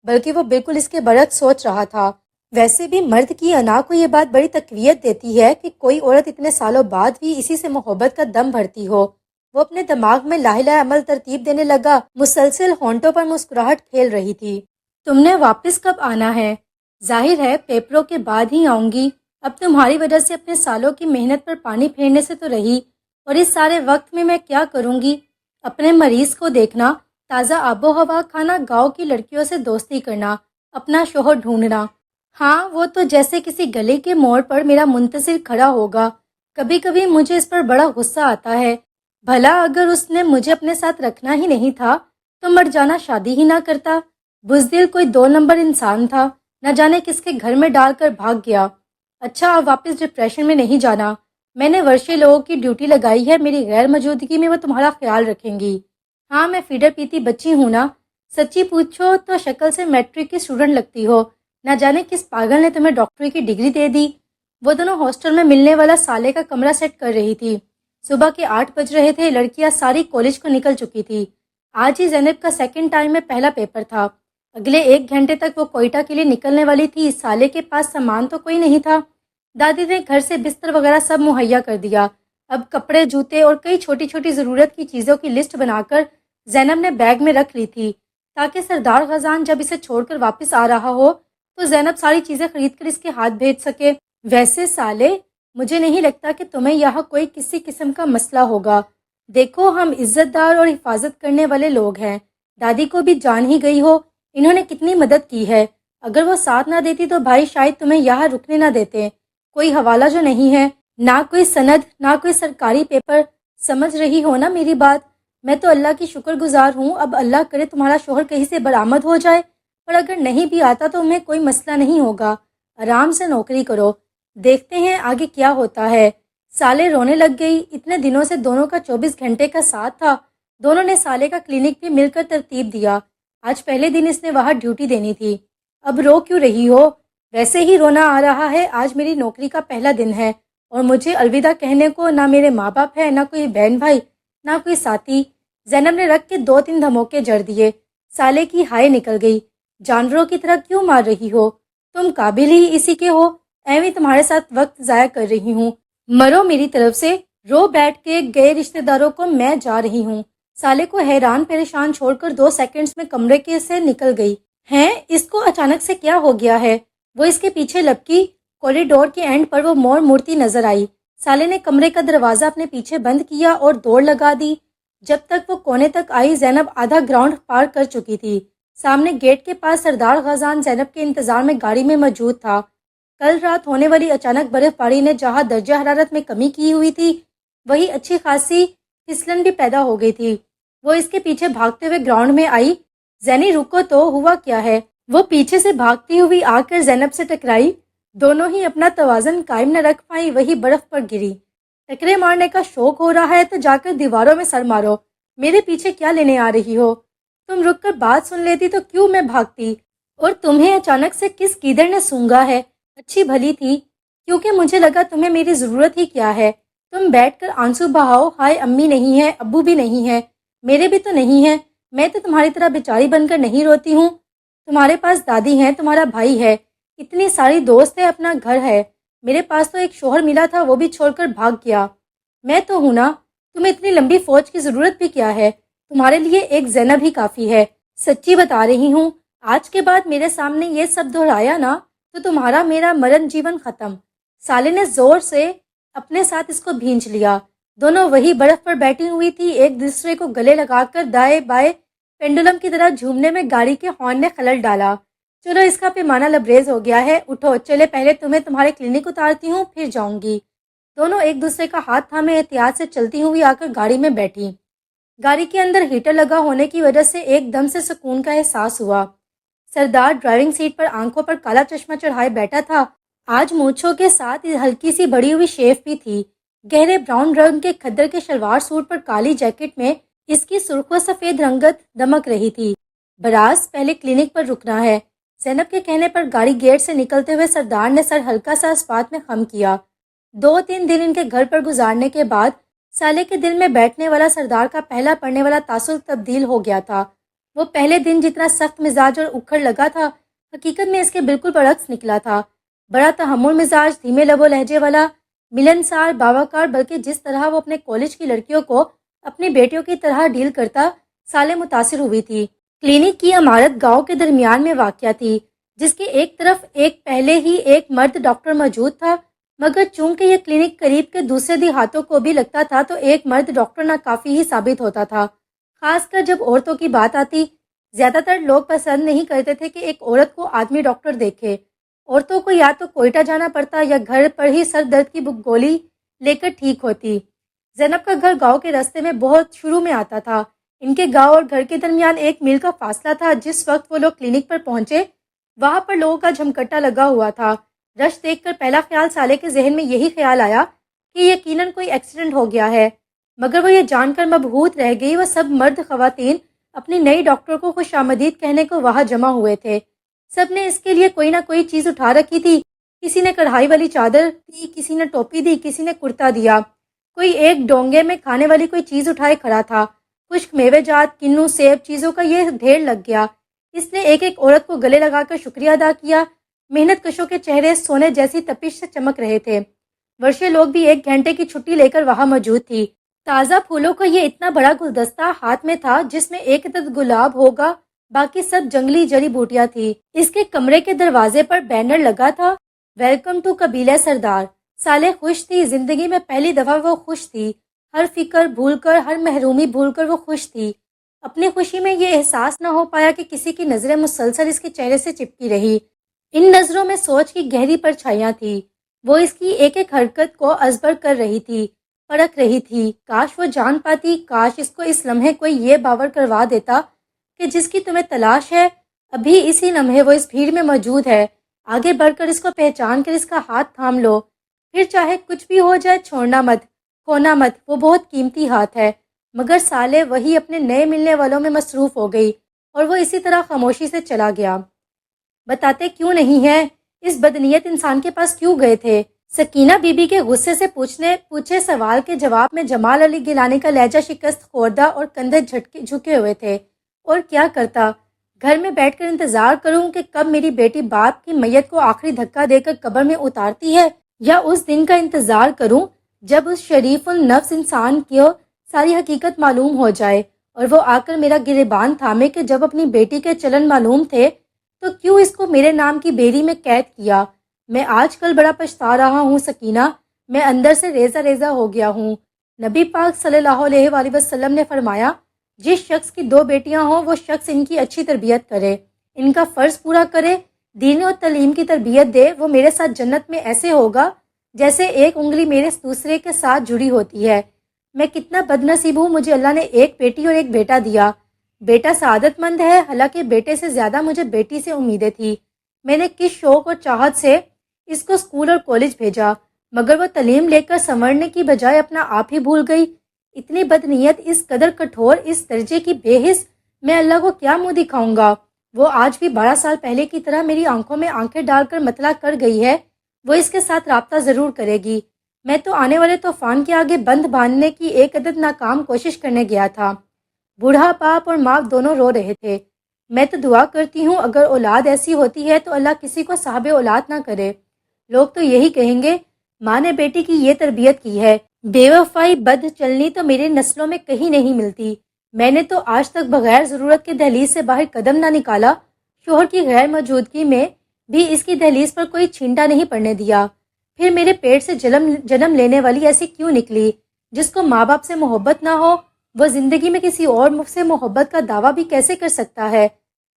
بلکہ وہ بالکل اس کے برعکس سوچ رہا تھا. ویسے بھی مرد کی انا کو یہ بات بڑی تقویت دیتی ہے کہ کوئی عورت اتنے سالوں بعد بھی اسی سے محبت کا دم بھرتی ہو. وہ اپنے دماغ میں لاہ لاہ عمل ترتیب دینے لگا. مسلسل ہونٹوں پر مسکراہٹ کھیل رہی تھی. تم نے واپس کب آنا ہے؟ ظاہر ہے پیپروں کے بعد ہی آؤں گی. اب تمہاری وجہ سے اپنے سالوں کی محنت پر پانی پھیرنے سے تو رہی، اور اس سارے وقت میں کیا کروں گی؟ اپنے مریض کو دیکھنا، تازہ آب و ہوا کھانا، گاؤں کی لڑکیوں سے دوستی کرنا، اپنا شوہر ڈھونڈنا. ہاں وہ تو جیسے کسی گلی کے موڑ پر میرا منتظر کھڑا ہوگا. کبھی کبھی مجھے اس پر بڑا غصہ آتا ہے. بھلا اگر اس نے مجھے اپنے ساتھ رکھنا ہی نہیں تھا تو مر جانا شادی ہی نہ کرتا. بزدل کوئی 2 نمبر انسان تھا، نہ جانے کس کے گھر میں ڈال کر بھاگ گیا. اچھا اب واپس ڈپریشن میں نہیں جانا. میں نے ورشے لوگوں کی ڈیوٹی لگائی ہے، میری غیر موجودگی میں وہ تمہارا خیال رکھیں گی. ہاں میں فیڈر پیتی بچی ہوں نا. سچی پوچھو تو شکل سے میٹرک کی اسٹوڈنٹ لگتی ہو. نہ جانے کس پاگل نے تمہیں ڈاکٹری کی ڈگری دے دی. وہ دونوں ہاسٹل میں ملنے والا سالے کا کمرہ سیٹ کر رہی تھی. صبح کے 8 بج رہے تھے. لڑکیاں ساری کالج کو نکل چکی تھی. آج ہی زینب کا سیکنڈ ٹائم میں پہلا پیپر تھا. اگلے 1 گھنٹے تک وہ کوئٹہ کے لیے نکلنے والی تھی. سالے کے پاس سامان تو کوئی نہیں تھا. دادی نے گھر سے بستر وغیرہ سب مہیا کر دیا. اب کپڑے، جوتے اور کئی چھوٹی چھوٹی ضرورت کی چیزوں کی لسٹ بنا کر زینب نے بیگ میں رکھ لی تھی تاکہ سردار غزان جب اسے چھوڑ کر واپس آ رہا ہو تو زینب ساری چیزیں خرید کر اس کے ہاتھ بھیج سکے. ویسے سالے مجھے نہیں لگتا کہ تمہیں یہاں کوئی کسی قسم کا مسئلہ ہوگا. دیکھو ہم عزت دار اور حفاظت کرنے والے لوگ ہیں. دادی کو بھی جان ہی گئی ہو، انہوں نے کتنی مدد کی ہے. اگر وہ ساتھ نہ دیتی تو بھائی شاید تمہیں یہاں رکنے نہ دیتے. کوئی حوالہ جو نہیں ہے، نہ کوئی سند، نہ کوئی سرکاری پیپر. سمجھ رہی ہو نا میری بات؟ میں تو اللہ کی شکر گزار ہوں. اب اللہ کرے تمہارا شوہر کہیں سے برآمد ہو جائے، اور اگر نہیں بھی آتا تو انہیں کوئی مسئلہ نہیں ہوگا. آرام سے نوکری کرو، دیکھتے ہیں آگے کیا ہوتا ہے. سالے رونے لگ گئی. اتنے دنوں سے دونوں کا 24 گھنٹے کا ساتھ تھا. دونوں نے سالے کا کلینک بھی مل کر ترتیب دیا. آج پہلے دن اس نے وہاں ڈیوٹی دینی تھی. اب رو کیوں رہی ہو؟ ویسے ہی رونا آ رہا ہے. آج میری نوکری کا پہلا دن ہے اور مجھے الوداع کہنے کو نہ میرے ماں باپ ہے، نہ کوئی بہن بھائی، نہ کوئی ساتھی. زینب نے رکھ کے 2-3 دھموکے جڑ دیے. سالے کی ہائے نکل گئی. جانوروں کی طرح کیوں مار رہی ہو؟ تم قابل ہی اسی کے ہو. ایویں تمہارے ساتھ وقت ضائع کر رہی ہوں. مرو میری طرف سے. رو بیٹھ کے گئے رشتہ داروں کو میں جا رہی ہوں. سالے کو حیران پریشان چھوڑ کر 2 سیکنڈز میں کمرے کے سے نکل گئی. ہیں اس کو اچانک سے کیا ہو گیا ہے؟ وہ اس کے پیچھے لپکی. کوریڈور کے اینڈ پر وہ مور مورتی نظر آئی. سالے نے کمرے کا دروازہ اپنے پیچھے بند کیا اور دوڑ لگا دی. جب تک وہ کونے تک آئی زینب آدھا گراؤنڈ پار کر چکی تھی. سامنے گیٹ کے پاس سردار غزان زینب کے انتظار میں گاڑی میں موجود تھا. کل رات ہونے والی اچانک برف باری نے جہاں درجہ حرارت میں کمی کی ہوئی تھی وہی اچھی خاصی پھسلن بھی پیدا ہو گئی تھی. وہ اس کے پیچھے بھاگتے ہوئے گراؤنڈ میں آئی. زینی رکو تو، ہوا کیا ہے؟ وہ پیچھے سے بھاگتی ہوئی آ کر زینب سے ٹکرائی. دونوں ہی اپنا توازن قائم نہ رکھ پائیں. وہی برف پر گری. ٹکرے مارنے کا شوق ہو رہا ہے تو جا کر دیواروں میں سر مارو. میرے پیچھے کیا لینے آ رہی ہو؟ تم رک کر بات سن لیتی تو کیوں میں بھاگتی؟ اور تمہیں اچانک سے کس کیدڑ نے سونگھا ہے؟ اچھی بھلی تھی، کیونکہ مجھے لگا تمہیں میری ضرورت ہی کیا ہے. تم بیٹھ کر آنسو بہاؤ. ہائے امی نہیں ہے، ابو بھی نہیں ہے، میرے بھی تو نہیں ہے. میں تو تمہاری طرح بیچاری بن کر نہیں روتی ہوں. تمہارے پاس دادی ہیں، تمہارا بھائی ہے، اتنی ساری دوست ہے، اپنا گھر ہے. میرے پاس تو ایک شوہر ملا تھا، وہ بھی چھوڑ کر بھاگ گیا. میں تو ہوں نا. تمہیں اتنی لمبی فوج کی ضرورت بھی کیا ہے؟ تمہارے لیے ایک زینب ہی کافی ہے. سچی بتا رہی ہوں، آج کے بعد میرے سامنے یہ سب دہرایا نا تو تمہارا میرا مرن جیون ختم. سالے نے زور سے اپنے ساتھ اس کو بھینچ لیا. دونوں وہی برف پر بیٹھی ہوئی تھی، ایک دوسرے کو گلے لگا کر دائیں بائیں پینڈولم کی طرح جھومنے میں گاڑی کے ہارن نے خلل ڈالا. چلو اس کا پیمانہ لبریز ہو گیا ہے، اٹھو چلے، پہلے تمہیں تمہارے کلینک اتارتی ہوں پھر جاؤں گی. دونوں ایک دوسرے کا ہاتھ تھامے احتیاط سے چلتی ہوئی آ کر گاڑی میں بیٹھی. گاڑی کے اندر ہیٹر لگا ہونے کی وجہ سے ایک دم سے سکون کا احساس ہوا. سردار ڈرائیونگ سیٹ پر آنکھوں پر کالا چشمہ چڑھائے بیٹھا تھا. آج مونچھوں کے ساتھ ہلکی سی بڑی ہوئی شیف بھی تھی. گہرے براؤن رنگ کے کھدر کے شلوار سوٹ پر کالی جیکٹ میں اس کی سرخ و سفید رنگت دمک رہی تھی. براز پہلے کلینک پر رکنا ہے. زینب کے کہنے پر گاڑی گیٹ سے نکلتے ہوئے سردار نے سر ہلکا سا اس بات میں خم کیا. 2-3 دن ان کے گھر پر گزارنے کے بعد سالے کے دل میں بیٹھنے والا سردار کا پہلا پڑنے والا تاثر تبدیل ہو گیا تھا. وہ پہلے دن جتنا سخت مزاج اور اکھڑ لگا تھا، حقیقت میں اس کے بالکل برعکس نکلا تھا. بڑا تحمل مزاج، دھیمے لب و لہجے والا، ملنسار، باوقار، بلکہ جس طرح وہ اپنے کالج کی لڑکیوں کو اپنی بیٹیوں کی طرح ڈیل کرتا، سالے متاثر ہوئی تھی. کلینک کی عمارت گاؤں کے درمیان میں واقع تھی، جس کے ایک طرف ایک پہلے ہی ایک مرد ڈاکٹر موجود تھا. مگر چونکہ یہ کلینک قریب کے دوسرے دیہاتوں کو بھی لگتا تھا تو ایک مرد ڈاکٹر ناکافی ہی ثابت ہوتا تھا. خاص کر جب عورتوں کی بات آتی، زیادہ تر لوگ پسند نہیں کرتے تھے کہ ایک عورت کو آدمی ڈاکٹر دیکھے. عورتوں کو یا تو کوئٹہ جانا پڑتا یا گھر پر ہی سر درد کی گولی لے کر ٹھیک ہوتی. زینب کا گھر گاؤں کے راستے میں بہت شروع میں آتا تھا. ان کے گاؤں اور گھر کے درمیان 1 میل کا فاصلہ تھا. جس وقت وہ لوگ کلینک پر پہنچے وہاں پر لوگوں کا جھمکٹا لگا ہوا تھا. رش دیکھ کر پہلا خیال سالے کے ذہن میں یہی خیال آیا کہ یقیناً کوئی ایکسیڈنٹ ہو گیا ہے. مگر وہ یہ جان کر مبہوت رہ گئی وہ سب مرد خواتین اپنی نئی ڈاکٹر کو خوش آمدید کہنے کو وہاں جمع ہوئے تھے. سب نے اس کے لیے کوئی نہ کوئی چیز اٹھا رکھی تھی. کسی نے کڑھائی والی چادر دی، کسی نے ٹوپی دی، کسی نے کرتا دیا. کوئی ایک ڈونگے میں کھانے والی کوئی چیز اٹھائے کھڑا تھا. خشک میوے جات، کنو، سیب، چیزوں کا یہ ڈھیر لگ گیا. اس نے ایک ایک عورت کو گلے لگا کر شکریہ ادا کیا. محنت کشوں کے چہرے سونے جیسی تپش سے چمک رہے تھے. ورشے لوگ بھی 1 گھنٹے کی چھٹی لے کر وہاں موجود تھی. تازہ پھولوں کا یہ اتنا بڑا گلدستہ ہاتھ میں تھا جس میں ایک عدد گلاب ہوگا، باقی سب جنگلی جڑی بوٹیاں تھی. اس کے کمرے کے دروازے پر بینر لگا تھا، ویلکم ٹو قبیلہ سردار. سالے خوش تھی. زندگی میں پہلی دفعہ وہ خوش تھی. ہر فکر بھول کر، ہر محرومی بھول کر وہ خوش تھی. اپنی خوشی میں یہ احساس نہ ہو پایا کہ کسی کی نظریں مسلسل اس کے چہرے سے چپکی رہی. ان نظروں میں سوچ کی گہری پرچھائیاں تھی. وہ اس کی ایک ایک حرکت کو ازبر کر رہی تھی، پرکھ رہی تھی. کاش وہ جان پاتی، کاش اس کو اس لمحے کوئی یہ باور کروا دیتا کہ جس کی تمہیں تلاش ہے ابھی اسی لمحے وہ اس بھیڑ میں موجود ہے. آگے بڑھ کر اس کو پہچان کر اس کا ہاتھ تھام لو. پھر چاہے کچھ بھی ہو جائے چھوڑنا مت، کھونا مت. وہ بہت قیمتی ہاتھ ہے. مگر سالے وہی اپنے نئے ملنے والوں میں مصروف ہو گئی اور وہ اسی طرح خاموشی سے چلا گیا. بتاتے کیوں نہیں ہیں؟ اس بدنیت انسان کے پاس کیوں گئے تھے؟ سکینہ بی بی کے غصے سے پوچھے سوال کے جواب میں جمال علی گیلانی کا لہجہ شکست خوردہ اور کندھے جھکے ہوئے تھے. اور کیا کرتا؟ گھر میں بیٹھ کر انتظار کروں کہ کب میری بیٹی باپ کی میت کو آخری دھکا دے کر قبر میں اتارتی ہے، یا اس دن کا انتظار کروں جب اس شریف النفس انسان کو ساری حقیقت معلوم ہو جائے اور وہ آ کر میرا گریبان تھامے کہ جب اپنی بیٹی کے چلن معلوم تھے تو کیوں اس کو میرے نام کی بیری میں قید کیا؟ میں آج کل بڑا پچھتا رہا ہوں سکینہ. میں اندر سے ریزہ ریزہ ہو گیا ہوں. نبی پاک صلی اللہ علیہ وآلہ وسلم نے فرمایا، جس شخص کی 2 بیٹیاں ہوں وہ شخص ان کی اچھی تربیت کرے، ان کا فرض پورا کرے، دین و تعلیم کی تربیت دے. وہ میرے ساتھ جنت میں ایسے ہوگا جیسے ایک انگلی میرے دوسرے کے ساتھ جڑی ہوتی ہے. میں کتنا بد نصیب ہوں، مجھے اللہ نے 1 بیٹی اور 1 بیٹا دیا. بیٹا سعادت مند ہے، حالانکہ بیٹے سے زیادہ مجھے بیٹی سے امیدیں تھی۔ میں نے کس شوق اور چاہت سے اس کو اسکول اور کالج بھیجا، مگر وہ تعلیم لے کر سنورنے کی بجائے اپنا آپ ہی بھول گئی۔ اتنی بدنیت، اس قدر کٹھور، اس درجے کی بے حس، میں اللہ کو کیا منہ دکھاؤں گا؟ وہ آج بھی 12 سال پہلے کی طرح میری آنکھوں میں آنکھیں ڈال کر مطلع کر گئی ہے۔ وہ اس کے ساتھ رابطہ ضرور کرے گی۔ میں تو آنے والے طوفان کے آگے بند باندھنے کی ایک عدد ناکام کوشش کرنے گیا تھا۔ بوڑھا باپ اور ماں دونوں رو رہے تھے۔ میں تو دعا کرتی ہوں اگر اولاد ایسی ہوتی ہے تو اللہ کسی کو صاحب اولاد نہ کرے۔ لوگ تو یہی کہیں گے ماں نے بیٹی کی یہ تربیت کی ہے۔ بے وفائی، بد چلنی تو میرے نسلوں میں کہیں نہیں ملتی۔ میں نے تو آج تک بغیر ضرورت کے دہلیز سے باہر قدم نہ نکالا۔ شوہر کی غیر موجودگی میں بھی اس کی دہلیز پر کوئی چھینٹا نہیں پڑنے دیا۔ پھر میرے پیٹ سے جنم لینے والی ایسی کیوں نکلی؟ جس کو ماں باپ سے محبت نہ ہو، وہ زندگی میں کسی اور سے محبت کا دعویٰ بھی کیسے کر سکتا ہے؟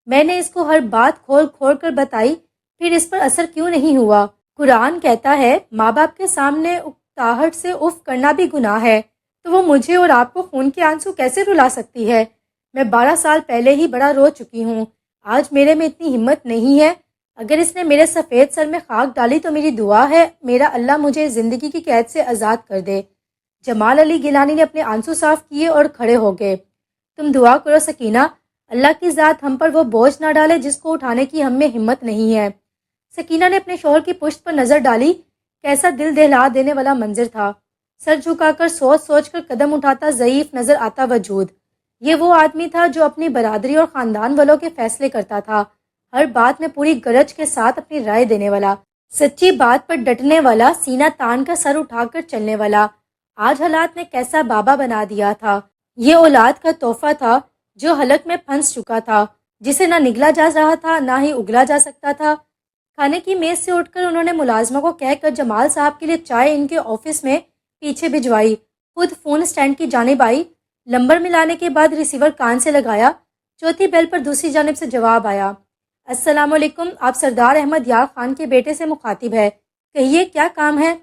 میں نے اس کو ہر بات کھول کھول کر بتائی، پھر اس پر اثر کیوں نہیں ہوا؟ قرآن کہتا ہے ماں باپ کے سامنے اکتاہٹ سے اف کرنا بھی گناہ ہے، تو وہ مجھے اور آپ کو خون کے آنسو کیسے رلا سکتی ہے؟ میں 12 سال پہلے ہی بڑا رو چکی ہوں۔ آج میرے میں اتنی ہمت نہیں ہے۔ اگر اس نے میرے سفید سر میں خاک ڈالی تو میری دعا ہے میرا اللہ مجھے زندگی کی قید سے آزاد کر دے۔ جمال علی گیلانی نے اپنے آنسو صاف کیے اور کھڑے ہو گئے۔ تم دعا کرو سکینہ، اللہ کی ذات ہم پر وہ بوجھ نہ ڈالے جس کو اٹھانے کی ہم میں ہمت نہیں ہے۔ سکینہ نے اپنے شوہر کی پشت پر نظر ڈالی۔ کیسا دل دہلا دینے والا منظر تھا۔ سر جھکا کر سوچ سوچ کر قدم اٹھاتا ضعیف نظر آتا وجود۔ یہ وہ آدمی تھا جو اپنی برادری اور خاندان والوں کے فیصلے کرتا تھا، ہر بات میں پوری گرج کے ساتھ اپنی رائے دینے والا، سچی بات پر ڈٹنے والا، سینہ تان کر سر اٹھا کر چلنے والا۔ آج حالات نے کیسا بابا بنا دیا تھا۔ یہ اولاد کا تحفہ تھا جو حلق میں پھنس چکا تھا، جسے نہ نگلا جا رہا تھا نہ ہی اگلا جا سکتا تھا۔ کھانے کی میز سے اٹھ کر انہوں نے ملازمہ کو کہہ کر جمال صاحب کے لیے چائے ان کے آفس میں پیچھے بھجوائی، خود فون سٹینڈ کی جانب آئی۔ نمبر ملانے کے بعد ریسیور کان سے لگایا۔ چوتھی بیل پر دوسری جانب سے جواب آیا۔ السلام علیکم، آپ سردار احمد یار خان کے بیٹے سے مخاطب ہے، کہیے کیا کام ہے؟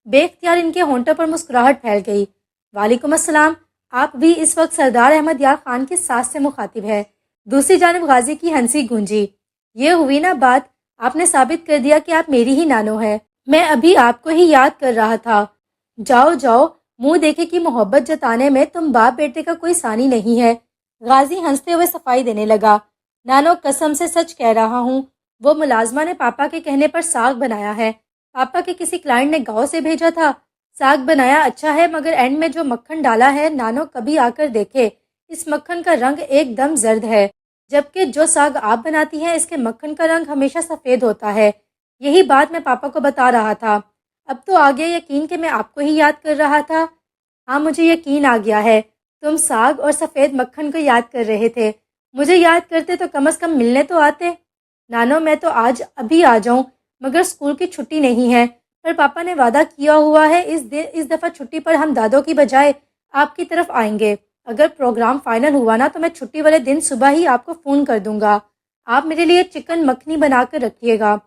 بے اختیار ان کے ہونٹوں پر مسکراہٹ پھیل گئی۔ وعلیکم السلام، آپ بھی اس وقت سردار احمد یار خان کی ساس سے مخاطب ہے۔ دوسری جانب غازی کی ہنسی گونجی۔ یہ ہوئی نا بات، آپ نے ثابت کر دیا کہ آپ میری ہی نانو ہے۔ میں ابھی آپ کو ہی یاد کر رہا تھا۔ جاؤ جاؤ، منہ دیکھے کی محبت جتانے میں تم باپ بیٹے کا کوئی ثانی نہیں ہے۔ غازی ہنستے ہوئے صفائی دینے لگا۔ نانو قسم سے سچ کہہ رہا ہوں، وہ ملازمہ نے پاپا کے کہنے پر ساگ بنایا ہے۔ پاپا کے کسی کلائنٹ نے گاؤں سے بھیجا تھا۔ ساگ بنایا اچھا ہے، مگر اینڈ میں جو مکھن ڈالا ہے، نانو کبھی آ کر دیکھے، اس مکھن کا رنگ ایک دم زرد ہے، جبکہ جو ساگ آپ بناتی ہیں اس کے مکھن کا رنگ ہمیشہ سفید ہوتا ہے۔ یہی بات میں پاپا کو بتا رہا تھا۔ اب تو آ گیا یقین کہ میں آپ کو ہی یاد کر رہا تھا۔ ہاں، مجھے یقین آ گیا ہے، تم ساگ اور سفید مکھن کو یاد کر رہے تھے۔ مجھے یاد کرتے تو کم از کم ملنے تو آتے۔ نانو، میں تو آج ابھی آ جاؤں، مگر اسکول کی چھٹی نہیں ہے، پر پاپا نے وعدہ کیا ہوا ہے اس دفعہ چھٹی پر ہم دادوں کی بجائے آپ کی طرف آئیں گے۔ اگر پروگرام فائنل ہوا نا تو میں چھٹی والے دن صبح ہی آپ کو فون کر دوں گا۔ آپ میرے لیے چکن مکھنی بنا کر رکھیے گا۔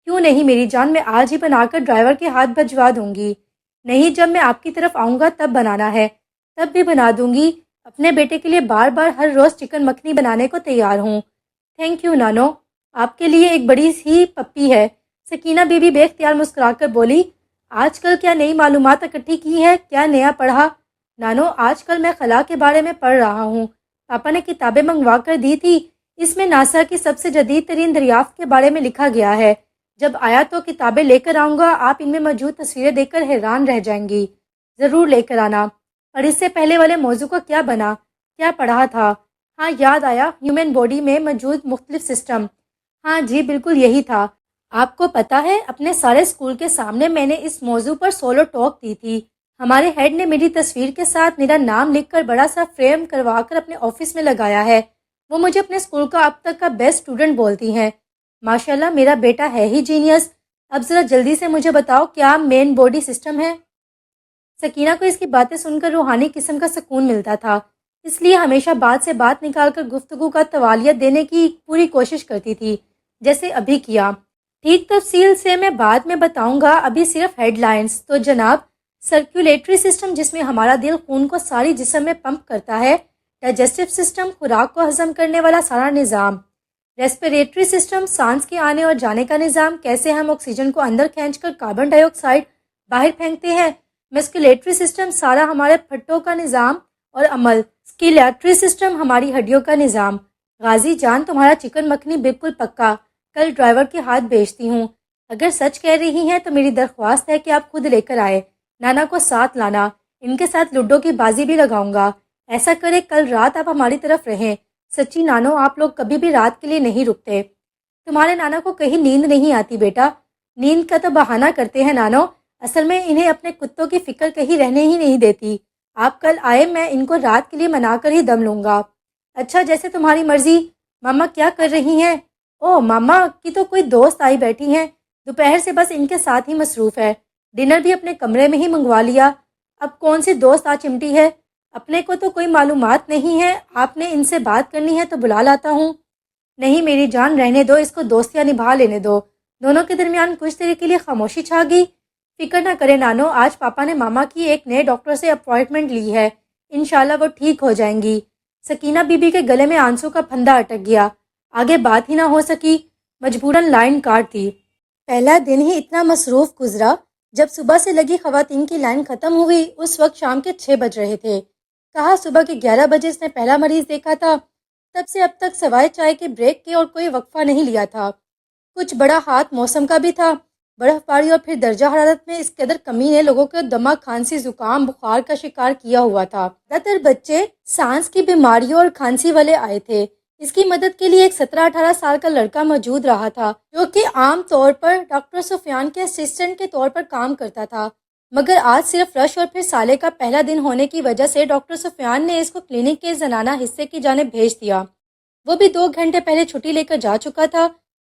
کیوں نہیں میری جان، میں آج ہی بنا کر ڈرائیور کے ہاتھ بھجوا دوں گی۔ نہیں، جب میں آپ کی طرف آؤں گا تب بنانا ہے، تب بھی بنا دوں گی۔ اپنے بیٹے کے لیے بار بار ہر روز چکن مکھنی بنانے کو تیار ہوں۔ تھینک یو نانو، آپ کے لیے ایک بڑی سی پپی ہے۔ سکینہ بی بی بے اختیار مسکرا کر بولی۔ آج کل کیا نئی معلومات اکٹھی کی ہے؟ کیا نیا پڑھا؟ نانو، آج کل میں خلا کے بارے میں پڑھ رہا ہوں۔ پاپا نے کتابیں منگوا کر دی تھی، اس میں ناسا کی سب سے جدید ترین دریافت کے بارے میں لکھا گیا ہے۔ جب آیا تو کتابیں لے کر آؤں گا، آپ ان میں موجود تصویریں دیکھ کر حیران رہ جائیں گی۔ ضرور لے کر آنا۔ اور اس سے پہلے والے موضوع کا کیا بنا؟ کیا پڑھا تھا؟ ہاں یاد آیا، ہیومن باڈی میں موجود مختلف سسٹم۔ ہاں جی، بالکل یہی تھا۔ آپ کو پتہ ہے، اپنے سارے اسکول کے سامنے میں نے اس موضوع پر سولو ٹاک دی تھی۔ ہمارے ہیڈ نے میری تصویر کے ساتھ میرا نام لکھ کر بڑا سا فریم کروا کر اپنے آفس میں لگایا ہے۔ وہ مجھے اپنے اسکول کا اب تک کا بیسٹ اسٹوڈنٹ بولتی ہیں۔ ماشاءاللہ، میرا بیٹا ہے ہی جینیس۔ اب ذرا جلدی سے مجھے بتاؤ، کیا مین باڈی سسٹم ہے؟ سکینہ کو اس کی باتیں سن کر روحانی قسم کا سکون ملتا تھا، اس لیے ہمیشہ بات سے بات نکال کر گفتگو کا توالیت دینے کی پوری کوشش کرتی تھی، جیسے ابھی کیا۔ ٹھیک، تفصیل سے میں بعد میں بتاؤں گا، ابھی صرف ہیڈ لائنز۔ تو جناب، سرکولیٹری سسٹم، جس میں ہمارا دل خون کو ساری جسم میں پمپ کرتا ہے، ڈائجسٹو سسٹم خوراک کو ہضم کرنے والا سارا نظام، ریسپیریٹری سسٹم سانس کے آنے اور جانے کا نظام، کیسے ہم آکسیجن کو اندر کھینچ کر کاربن ڈائی آکسائڈ باہر پھینکتے ہیں، مسکولیٹری سسٹم سارا ہمارے پھٹوں کا نظام اور عمل، اسکیلیٹری سسٹم ہماری ہڈیوں کا نظام۔ غازی جان تمہارا چکن مکھنی بالکل پکا، کل ڈرائیور کے ہاتھ بھیجتی ہوں۔ اگر سچ کہہ رہی ہیں تو میری درخواست ہے کہ آپ خود لے کر آئے، نانا کو ساتھ لانا، ان کے ساتھ لوڈو کی بازی بھی لگاؤں گا۔ ایسا کرے کل رات آپ ہماری طرف رہیں۔ سچی نانو، آپ لوگ کبھی بھی رات کے لیے نہیں رکتے۔ تمہارے نانا کو کہیں نیند نہیں آتی بیٹا۔ نیند کا تو بہانہ کرتے ہیں نانو، اصل میں انہیں اپنے کتوں کی فکر کہیں رہنے ہی نہیں دیتی۔ آپ کل آئے، میں ان کو رات کے لیے منا کر ہی دم لوں گا۔ اچھا، جیسے تمہاری مرضی۔ ماما کیا کر رہی ہیں؟ او ماما کی تو کوئی دوست آئی بیٹھی ہیں، دوپہر سے بس ان کے ساتھ ہی مصروف ہے، ڈنر بھی اپنے کمرے میں ہی منگوا لیا۔ اب کون سی دوست آ چمٹی ہے؟ اپنے کو تو کوئی معلومات نہیں ہے، آپ نے ان سے بات کرنی ہے تو بلا لاتا ہوں۔ نہیں میری جان، رہنے دو، اس کو دوستیاں نبھا لینے دو۔ دونوں کے درمیان کچھ دیر کے لیے خاموشی چھا گئی۔ فکر نہ کرے نانو، آج پاپا نے ماما کی ایک نئے ڈاکٹر سے اپوائنٹمنٹ لی ہے، انشاءاللہ وہ ٹھیک ہو جائیں گی۔ سکینہ بی بی کے گلے میں آنسو کا پھندا اٹک گیا، آگے بات ہی نہ ہو سکی، مجبوراً لائن کاٹ دی۔ پہلا دن ہی اتنا مصروف گزرا، جب صبح سے لگی خواتین کی لائن ختم ہوئی اس وقت شام کے 6 بج رہے تھے۔ کہا صبح کے 11 بجے اس نے پہلا مریض دیکھا تھا، تب سے اب تک سوائے چائے کے بریک کے اور کوئی وقفہ نہیں لیا تھا۔ کچھ بڑا ہاتھ موسم کا بھی تھا، برف باری اور پھر درجہ حرارت میں اس قدر کمی نے لوگوں کو دمہ، کھانسی، زکام، بخار کا شکار کیا ہوا تھا۔ زیادہ تر بچے سانس کی بیماریوں اور کھانسی والے آئے تھے۔ اس کی مدد کے لیے ایک 17-18 سال کا لڑکا موجود رہا تھا، جو کہ عام طور پر ڈاکٹر سفیان کے اسسٹنٹ کے طور پر کام کرتا تھا، مگر آج صرف رش اور پھر سالے کا پہلا دن ہونے کی وجہ سے ڈاکٹر سفیان نے اس کو کلینک کے زنانہ حصے کی جانب بھیج دیا۔ وہ بھی 2 گھنٹے پہلے چھٹی لے کر جا چکا تھا،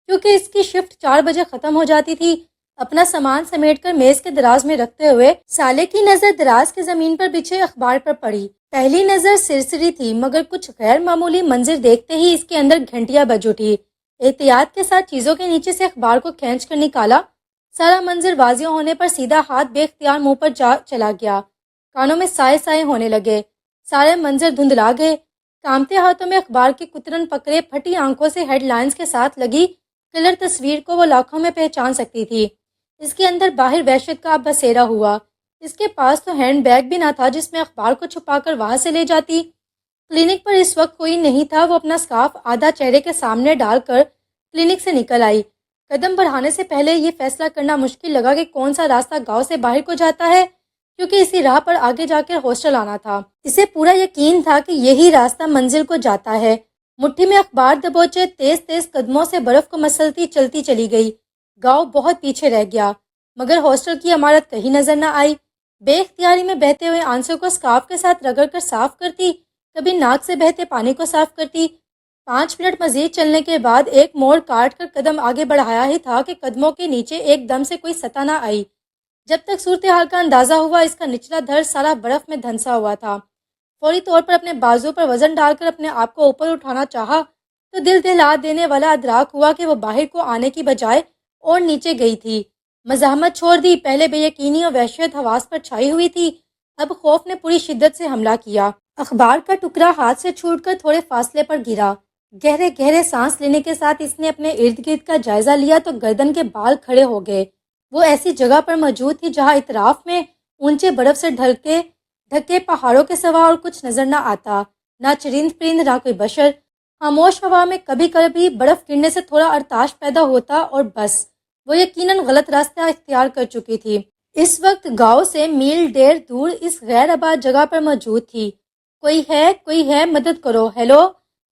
کیونکہ اس کی شفٹ 4 بجے ختم ہو جاتی تھی۔ اپنا سامان سمیٹ کر میز کے دراز میں رکھتے ہوئے سالے کی نظر دراز کے زمین پر بچھے اخبار پر پڑی۔ پہلی نظر سرسری تھی، مگر کچھ غیر معمولی منظر دیکھتے ہی اس کے اندر گھنٹیاں بج اٹھی۔ احتیاط کے ساتھ چیزوں کے نیچے سے اخبار کو کھینچ کر نکالا۔ سارا منظر واضح ہونے پر سیدھا ہاتھ بے اختیار منہ پر جا چلا گیا، کانوں میں سائے سائے ہونے لگے، سارے منظر دھندلا گئے۔ کامتے ہاتھوں میں اخبار کی کترن پکڑے، پھٹی آنکھوں سے ہیڈ لائنز کے ساتھ لگی کلر تصویر کو وہ لاکھوں میں پہچان سکتی تھی۔ اس کے اندر باہر وحشت کا بسیرا ہوا۔ اس کے پاس تو ہینڈ بیگ بھی نہ تھا جس میں اخبار کو چھپا کر وہاں سے لے جاتی۔ کلینک پر اس وقت کوئی نہیں تھا۔ وہ اپنا سکارف آدھا چہرے کے سامنے ڈال کر کلینک سے نکل آئی۔ قدم بڑھانے سے پہلے یہ فیصلہ کرنا مشکل لگا کہ کون سا راستہ گاؤں سے باہر کو جاتا ہے، کیونکہ اسی راہ پر آگے جا کر ہاسٹل آنا تھا۔ اسے پورا یقین تھا کہ یہی راستہ منزل کو جاتا ہے۔ مٹھی میں اخبار دبوچے تیز تیز قدموں سے برف کو مسلتی چلتی چلی گئی۔ گاؤں بہت پیچھے رہ گیا، مگر ہاسٹل کی عمارت کہیں نظر نہ آئی۔ بے اختیاری میں بہتے ہوئے آنسوں کو سکارف کے ساتھ رگڑ کر صاف کرتی، کبھی ناک سے بہتے پانی کو صاف کرتی۔ 5 منٹ مزید چلنے کے بعد ایک موڑ کاٹ کر قدم آگے بڑھایا ہی تھا کہ قدموں کے نیچے ایک دم سے کوئی سطح نہ آئی۔ جب تک صورتحال کا اندازہ ہوا، اس کا نچلا دھڑ سارا برف میں دھنسا ہوا تھا۔ فوری طور پر اپنے بازو پر وزن ڈال کر اپنے آپ کو اوپر اٹھانا چاہا تو دل دہلا دینے والا ادراک ہوا کہ وہ باہر کو آنے کی بجائے اور نیچے گئی تھی۔ مزاحمت چھوڑ دی، پہلے بے یقینی اور وحشت حواس پر چھائی ہوئی تھی، اب خوف نے پوری شدت سے حملہ کیا۔ اخبار کا ٹکڑا ہاتھ سے چھوٹ کر تھوڑے فاصلے پر گرا۔ گہرے گہرے سانس لینے کے ساتھ اس نے اپنے ارد گرد کا جائزہ لیا تو گردن کے بال کھڑے ہو گئے۔ وہ ایسی جگہ پر موجود تھی جہاں اطراف میں اونچے برف سے ڈھکے پہاڑوں کے سوا اور کچھ نظر نہ آتا، نہ چرند پرند، نہ کوئی بشر۔ خاموش ہوا میں کبھی کبھی برف گرنے سے تھوڑا ارتعاش پیدا ہوتا اور بس۔ وہ یقیناً غلط راستہ اختیار کر چکی تھی۔ اس وقت گاؤں سے میل 1.5 دور اس غیر آباد جگہ پر موجود تھی۔ کوئی ہے، مدد کرو، ہیلو،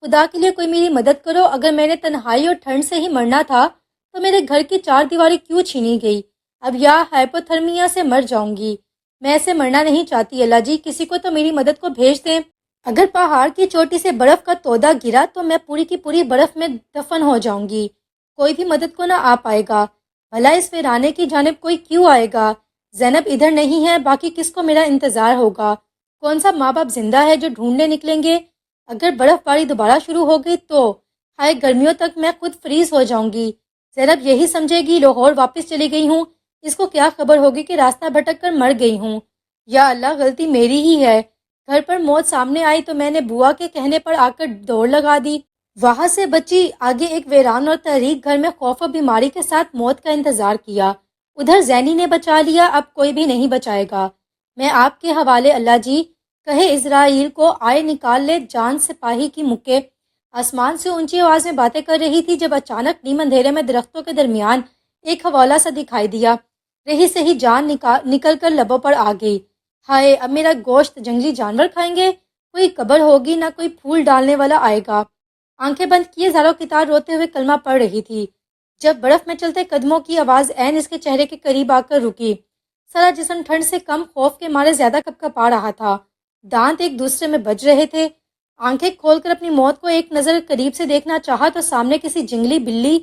خدا کے لیے کوئی میری مدد کرو۔ اگر میں نے تنہائی اور ٹھنڈ سے ہی مرنا تھا تو میرے گھر کی 4 دیواری کیوں چھینی گئی؟ اب یا ہائپوتھرمیا سے مر جاؤں گی۔ میں ایسے مرنا نہیں چاہتی، اللہ جی کسی کو تو میری مدد کو بھیج دیں۔ اگر پہاڑ کی چوٹی سے برف کا تودہ گرا تو میں پوری کی پوری برف میں دفن ہو جاؤں گی، کوئی بھی مدد کو نہ آ پائے گا۔ بھلا اس ویرانے کی جانب کوئی کیوں آئے گا؟ زینب ادھر نہیں ہے، باقی کس کو میرا انتظار ہوگا؟ کون سا ماں باپ زندہ ہے جو ڈھونڈنے نکلیں گے؟ اگر برف باری دوبارہ شروع ہو گئی تو ہائے گرمیوں تک میں خود فریز ہو جاؤں گی۔ زینب یہی سمجھے گی لاہور واپس چلی گئی ہوں، اس کو کیا خبر ہوگی کہ راستہ بھٹک کر مر گئی ہوں۔ یا اللہ غلطی میری ہی ہے، گھر پر موت سامنے آئی تو میں نے بوا کے کہنے پر آ کر دوڑ لگا دی۔ وہاں سے بچی آگے ایک ویران اور تحریک گھر میں خوف و بیماری کے ساتھ موت کا انتظار کیا۔ ادھر زینی نے بچا لیا، اب کوئی بھی نہیں بچائے گا۔ میں آپ کے حوالے اللہ جی، کہے اسرائیل کو آئے نکال لے جان سپاہی کی مکے۔ آسمان سے اونچی آواز میں باتیں کر رہی تھی جب اچانک نیم اندھیرے میں درختوں کے درمیان ایک حوالہ سا دکھائی دیا۔ رہی سہی جان نکل کر لبوں پر آ گئی۔ ہائے، اب میرا گوشت جنگلی جانور کھائیں گے؟ کوئی قبر ہوگی نہ کوئی پھول ڈالنے والا آئے گا۔ آنکھیں بند کیے زارو کتار روتے ہوئے کلمہ پڑھ رہی تھی جب برف میں چلتے قدموں کی آواز عین اس کے چہرے کے قریب آ کر رکی۔ سارا جسم ٹھنڈ سے کم خوف کے مارے زیادہ کپکپا رہا تھا۔ دانت ایک دوسرے میں بج رہے تھے۔ آنکھیں کھول کر اپنی موت کو ایک نظر قریب سے دیکھنا چاہا تو سامنے کسی جنگلی بلی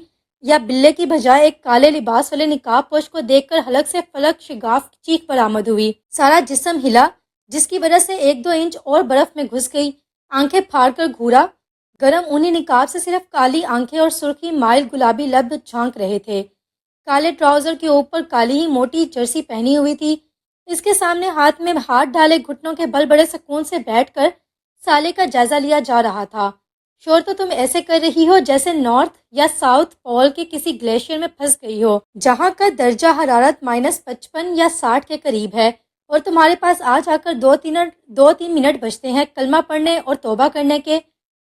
یا بلے کی بجائے ایک کالے لباس والے نقاب پوش کو دیکھ کر حلق سے فلک شگاف چیخ برآمد ہوئی۔ سارا جسم ہلا، جس کی وجہ سے 1-2 انچ اور برف میں گھس گئی۔ آنکھیں پھاڑ کر گھورا۔ گرم اونی نقاب سے صرف کالی آنکھیں اور سرخی مائل گلابی لب جھانک رہے تھے۔ کالے ٹراؤزر کے اوپر کالی ہی موٹی جرسی پہنی ہوئی تھی۔ اس کے سامنے ہاتھ میں ہاتھ ڈالے گھٹنوں کے بل بڑے سکون سے بیٹھ کر سالے کا جائزہ لیا جا رہا تھا۔ شور تو تم ایسے کر رہی ہو جیسے نارتھ یا ساؤتھ پول کے کسی گلیشیئر میں پھنس گئی ہو، جہاں کا درجہ حرارت -55 یا 60 کے قریب ہے، اور تمہارے پاس آج آ کر 2-3 منٹ بچتے ہیں کلمہ پڑھنے اور توبہ کرنے کے۔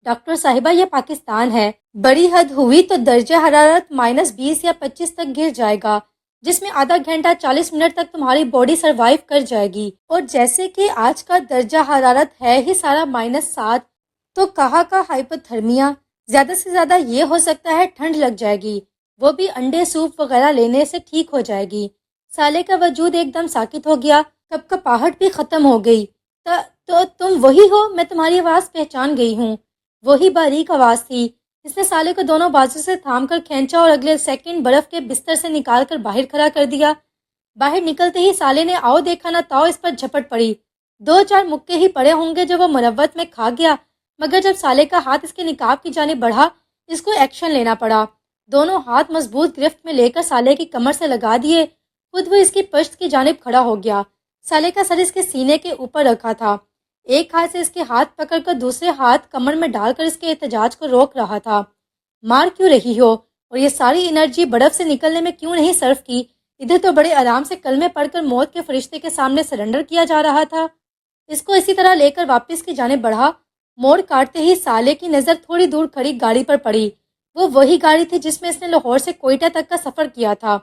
ڈاکٹر صاحبہ، یہ پاکستان ہے، بڑی حد ہوئی تو درجہ حرارت -20 یا 25 تک گر جائے گا، جس میں آدھا گھنٹہ 40 منٹ تک تمہاری باڈی سروائیو کر جائے گی۔ اور جیسے کہ آج کا درجہ حرارت ہے ہی سارا -7، تو کہا کا ہائپوتھرمیا، زیادہ سے زیادہ یہ ہو سکتا ہے ٹھنڈ لگ جائے گی، وہ بھی انڈے سوپ وغیرہ لینے سے ٹھیک ہو جائے گی۔ سالے کا وجود ایک دم ساکت ہو گیا، کپکپاہٹ بھی ختم ہو گئی۔ تو تم وہی ہو؟ میں تمہاری آواز پہچان گئی ہوں۔ وہی باریک آواز تھی۔ اس نے سالے کو دونوں بازو سے تھام کر کھینچا اور اگلے سیکنڈ برف کے بستر سے نکال کر باہر کھڑا کر دیا۔ باہر نکلتے ہی سالے نے آؤ دیکھا نہ تاؤ اس پر جھپٹ پڑی۔ 2-4 مکے ہی پڑے ہوں گے جو وہ مروت میں کھا گیا، مگر جب سالے کا ہاتھ اس کے نقاب کی جانب بڑھا، اس کو ایکشن لینا پڑا۔ دونوں ہاتھ مضبوط گرفت میں لے کر سالے کی کمر سے لگا دیے، خود وہ اس کی پشت کی جانب کھڑا ہو گیا۔ سالے کا سر اس کے سینے کے اوپر رکھا تھا، ایک ہاتھ سے اس کے ہاتھ پکڑ کر دوسرے ہاتھ کمر میں ڈال کر اس کے احتجاج کو روک رہا تھا۔ مار کیوں رہی ہو؟ اور یہ ساری انرجی برف سے نکلنے میں کیوں نہیں صرف کی؟ ادھر تو بڑے آرام سے کلمے پڑھ کر موت کے فرشتے کے سامنے سرنڈر کیا جا رہا تھا۔ اس کو اسی طرح لے کر واپس کی جانب بڑھا۔ موڑ کاٹتے ہی سالے کی نظر تھوڑی دور کھڑی گاڑی پر پڑی۔ وہ وہی گاڑی تھی جس میں اس نے لاہور سے کوئٹہ تک کا سفر کیا تھا۔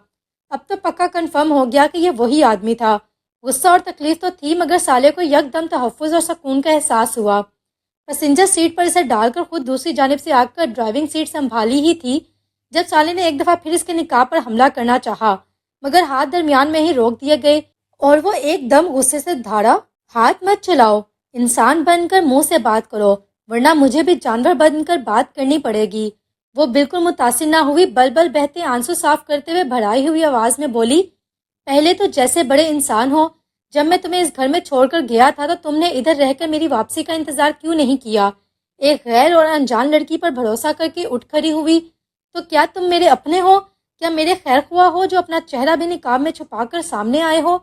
اب تو پکا کنفرم ہو گیا کہ یہ وہی آدمی تھا۔ غصہ اور تکلیف تو تھی، مگر سالے کو یکدم تحفظ اور سکون کا احساس ہوا۔ پیسنجر سیٹ پر اسے ڈال کر خود دوسری جانب سے آ کر ڈرائیونگ سیٹ سنبھالی ہی تھی جب سالے نے ایک دفعہ پھر اس کے نقاب پر حملہ کرنا چاہا، مگر ہاتھ درمیان میں ہی روک دیے گئے اور وہ ایک دم غصے سے دھاڑا، ہاتھ مت چلاؤ، انسان بن کر منہ سے بات کرو، ورنہ مجھے بھی جانور بن کر بات کرنی پڑے گی۔ وہ بالکل متاثر نہ ہوئی، بل بل بہتے آنسو صاف کرتے ہوئے بھرائی ہوئی آواز میں بولی، پہلے تو جیسے بڑے انسان ہو، جب میں تمہیں اس گھر میں چھوڑ کر گیا تھا تو تم نے ادھر رہ کر میری واپسی کا انتظار کیوں نہیں کیا؟ ایک غیر اور انجان لڑکی پر بھروسہ کر کے اٹھ کھڑی ہوئی، تو کیا تم میرے اپنے ہو؟ کیا میرے خیر خواہ ہو جو اپنا چہرہ بھی نقاب میں چھپا کر سامنے آئے ہو؟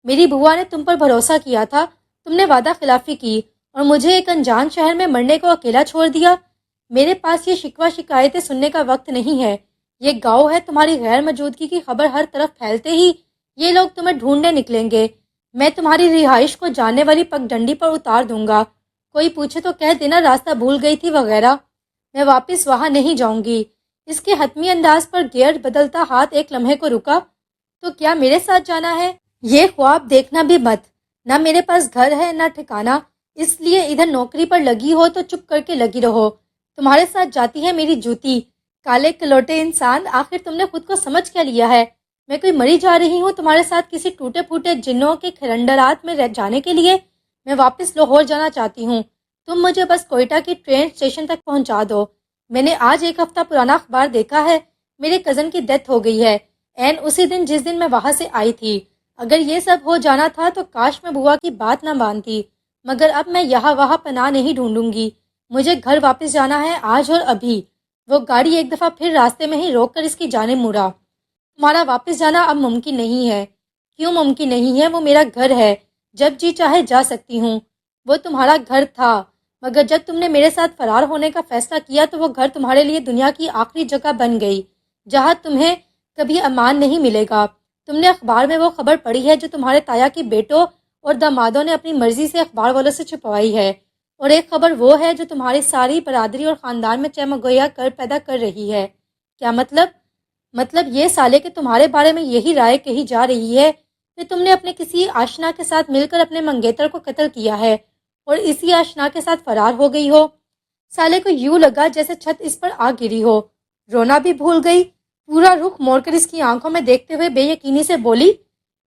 میری بوا نے تم پر بھروسہ کیا تھا، تم نے وعدہ خلافی کی اور مجھے ایک انجان شہر میں مرنے کو اکیلا چھوڑ دیا۔ میرے پاس یہ شکوہ شکایتیں سننے کا وقت نہیں ہے، یہ گاؤں ہے، تمہاری غیر موجودگی کی خبر ہر طرف پھیلتے ہی یہ لوگ تمہیں ڈھونڈنے نکلیں گے۔ میں تمہاری رہائش کو جاننے والی پگ ڈنڈی پر اتار دوں گا، کوئی پوچھے تو کہہ دینا راستہ بھول گئی تھی وغیرہ، میں واپس وہاں نہیں جاؤں گی۔ اس کے حتمی انداز پر گیئر بدلتا ہاتھ ایک لمحے کو رکا۔ تو کیا میرے ساتھ جانا ہے؟ یہ خواب دیکھنا بھی مت، نہ میرے پاس گھر ہے نہ ٹھکانہ، اس لیے ادھر نوکری پر لگی ہو تو چپ کر کے لگی رہو۔ تمہارے ساتھ جاتی ہے میری جوتی، کالے کلوٹے انسان، آخر تم نے خود کو سمجھ کیا لیا ہے؟ میں کوئی مری جا رہی ہوں تمہارے ساتھ کسی ٹوٹے پھوٹے جنوں کے کھرندرات میں رہ جانے کے لیے؟ میں واپس لاہور جانا چاہتی ہوں، تم مجھے بس کوئٹہ کی ٹرین اسٹیشن تک پہنچا دو۔ میں نے آج 1 ہفتہ پرانا اخبار دیکھا ہے، میرے کزن کی ڈیتھ ہو گئی ہے، عین اسی دن جس دن میں وہاں سے آئی تھی۔ اگر یہ سب ہو جانا تھا تو کاش میں بوا کی بات نہ مانتی، مگر اب میں یہاں وہاں پناہ نہیں ڈھونڈوں گی، مجھے گھر واپس جانا ہے آج اور ابھی۔ وہ گاڑی ایک دفعہ پھر راستے میں ہی روک کر اس کی جانب مڑا۔ تمہارا واپس جانا اب ممکن نہیں ہے۔ کیوں ممکن نہیں ہے؟ وہ میرا گھر ہے، جب جی چاہے جا سکتی ہوں۔ وہ تمہارا گھر تھا، مگر جب تم نے میرے ساتھ فرار ہونے کا فیصلہ کیا تو وہ گھر تمہارے لیے دنیا کی آخری جگہ بن گئی، جہاں تمہیں کبھی امان نہیں ملے گا۔ تم نے اخبار میں وہ خبر پڑھی ہے جو تمہارے تایا کے بیٹوں اور دامادوں نے اپنی مرضی سے اخبار والوں سے چھپوائی ہے، اور ایک خبر وہ ہے جو تمہاری ساری برادری اور خاندان میں چمگویا کر پیدا کر رہی ہے۔ کیا مطلب یہ سالے کہ تمہارے بارے میں یہی رائے کہی جا رہی ہے کہ تم نے اپنے کسی آشنا کے ساتھ مل کر اپنے منگیتر کو قتل کیا ہے اور اسی آشنا کے ساتھ فرار ہو گئی ہو۔ سالے کو یوں لگا جیسے چھت اس پر آ گری ہو، رونا بھی بھول گئی، پورا رخ موڑ کر اس کی آنکھوں میں دیکھتے ہوئے بے یقینی سے بولی،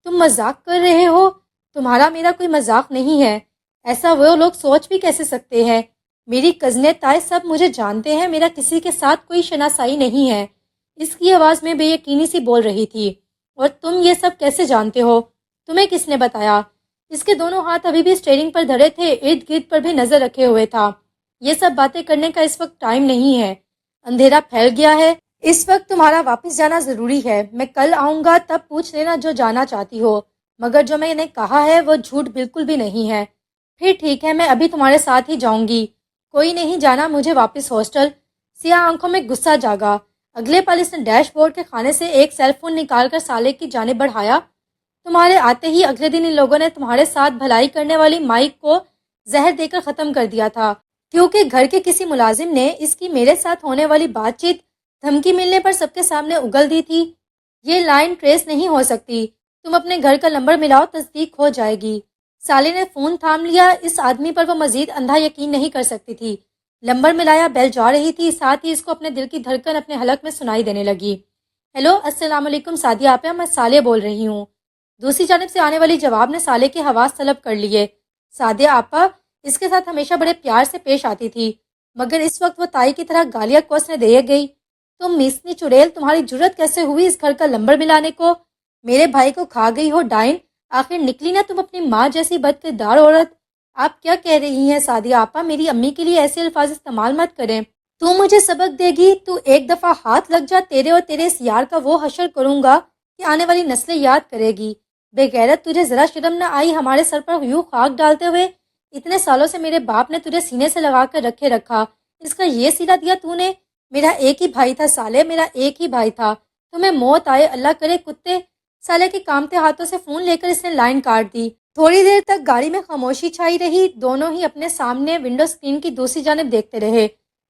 تم مذاق کر رہے ہو؟ تمہارا میرا کوئی مذاق نہیں ہے، ایسا وہ لوگ سوچ بھی کیسے سکتے ہیں؟ میری کزنیں تائے سب مجھے جانتے ہیں، میرا کسی کے ساتھ کوئی شناسائی نہیں ہے۔ اس کی آواز میں بے یقینی سی بول رہی تھی، اور تم یہ سب کیسے جانتے ہو؟ تمہیں کس نے بتایا؟ اس کے دونوں ہاتھ ابھی بھی اسٹیئرنگ پر دھرے تھے، ارد گرد پر بھی نظر رکھے ہوئے تھا۔ یہ سب باتیں کرنے کا اس وقت ٹائم نہیں ہے، اندھیرا پھیل گیا ہے، اس وقت تمہارا واپس جانا ضروری ہے۔ میں کل آؤں گا، تب پوچھ لینا جو جانا چاہتی ہو، مگر جو میں نے کہا ہے وہ جھوٹ بالکل بھی نہیں ہے۔ پھر ٹھیک ہے، میں ابھی تمہارے ساتھ ہی جاؤں گی۔ کوئی نہیں جانا مجھے واپس ہاسٹل۔ سیاہ آنکھوں میں غصہ جاگا۔ اگلے پل اس نے ڈیش بورڈ کے خانے سے ایک سیل فون نکال کر سالے کی جانب بڑھایا۔ تمہارے آتے ہی اگلے دن ان لوگوں نے تمہارے ساتھ بھلائی کرنے والی مائک کو زہر دے کر ختم کر دیا تھا، کیونکہ گھر کے کسی ملازم نے اس کی میرے ساتھ ہونے والی بات چیت دھمکی ملنے پر سب کے سامنے اگل دی تھی۔ یہ لائن ٹریس نہیں ہو سکتی، تم اپنے گھر کا نمبر ملاؤ، تصدیق ہو جائے گی۔ سالے نے فون تھام لیا، اس آدمی پر وہ مزید اندھا یقین نہیں کر سکتی تھی۔ نمبر ملایا، بیل جا رہی تھی، ساتھ ہی اس کو اپنے دل کی دھڑکن اپنے حلق میں سنائی دینے لگی۔ ہیلو، السلام علیکم سعدیہ آپا، میں سالے بول رہی ہوں۔ دوسری جانب سے آنے والی جواب نے سالے کے حواس طلب کر لیے۔ سعدیہ آپا اس کے ساتھ ہمیشہ بڑے پیار سے پیش آتی تھی، مگر اس وقت وہ تائی کی طرح گالیاں کوسنے دے گئی۔ تم میسنی چڑیل، تمہاری جرت کیسے ہوئی اس گھر کا نمبر ملانے کو؟ میرے بھائی کو کھا گئی ہو ڈائن، آخر نکلی نا تم اپنی ماں جیسی بد کردار عورت۔ آپ کیا کہہ رہی ہیں سعدیہ آپا؟ میری امی کے لیے ایسے الفاظ استعمال مت کریں۔ تو مجھے سبق دے گی؟ تو ایک دفعہ ہاتھ لگ جا، تیرے اور تیرے اس یار کا وہ حشر کروں گا کہ آنے والی نسلیں یاد کرے گی۔ بے غیرت، تجھے ذرا شرم نہ آئی ہمارے سر پر یوں خاک ڈالتے ہوئے؟ اتنے سالوں سے میرے باپ نے تجھے سینے سے لگا کر رکھا، اس کا یہ سیدھا دیا تو نے؟ میرا ایک ہی بھائی تھا سالے، میرا ایک ہی بھائی تھا، تمہیں موت آئے، اللہ کرے کتے۔ سالے کے کامتے ہاتھوں سے فون لے کر اس نے لائن کاٹ دی۔ تھوڑی دیر تک گاڑی میں خاموشی چھائی رہی، دونوں ہی اپنے سامنے ونڈو اسکرین کی دوسری جانب دیکھتے رہے۔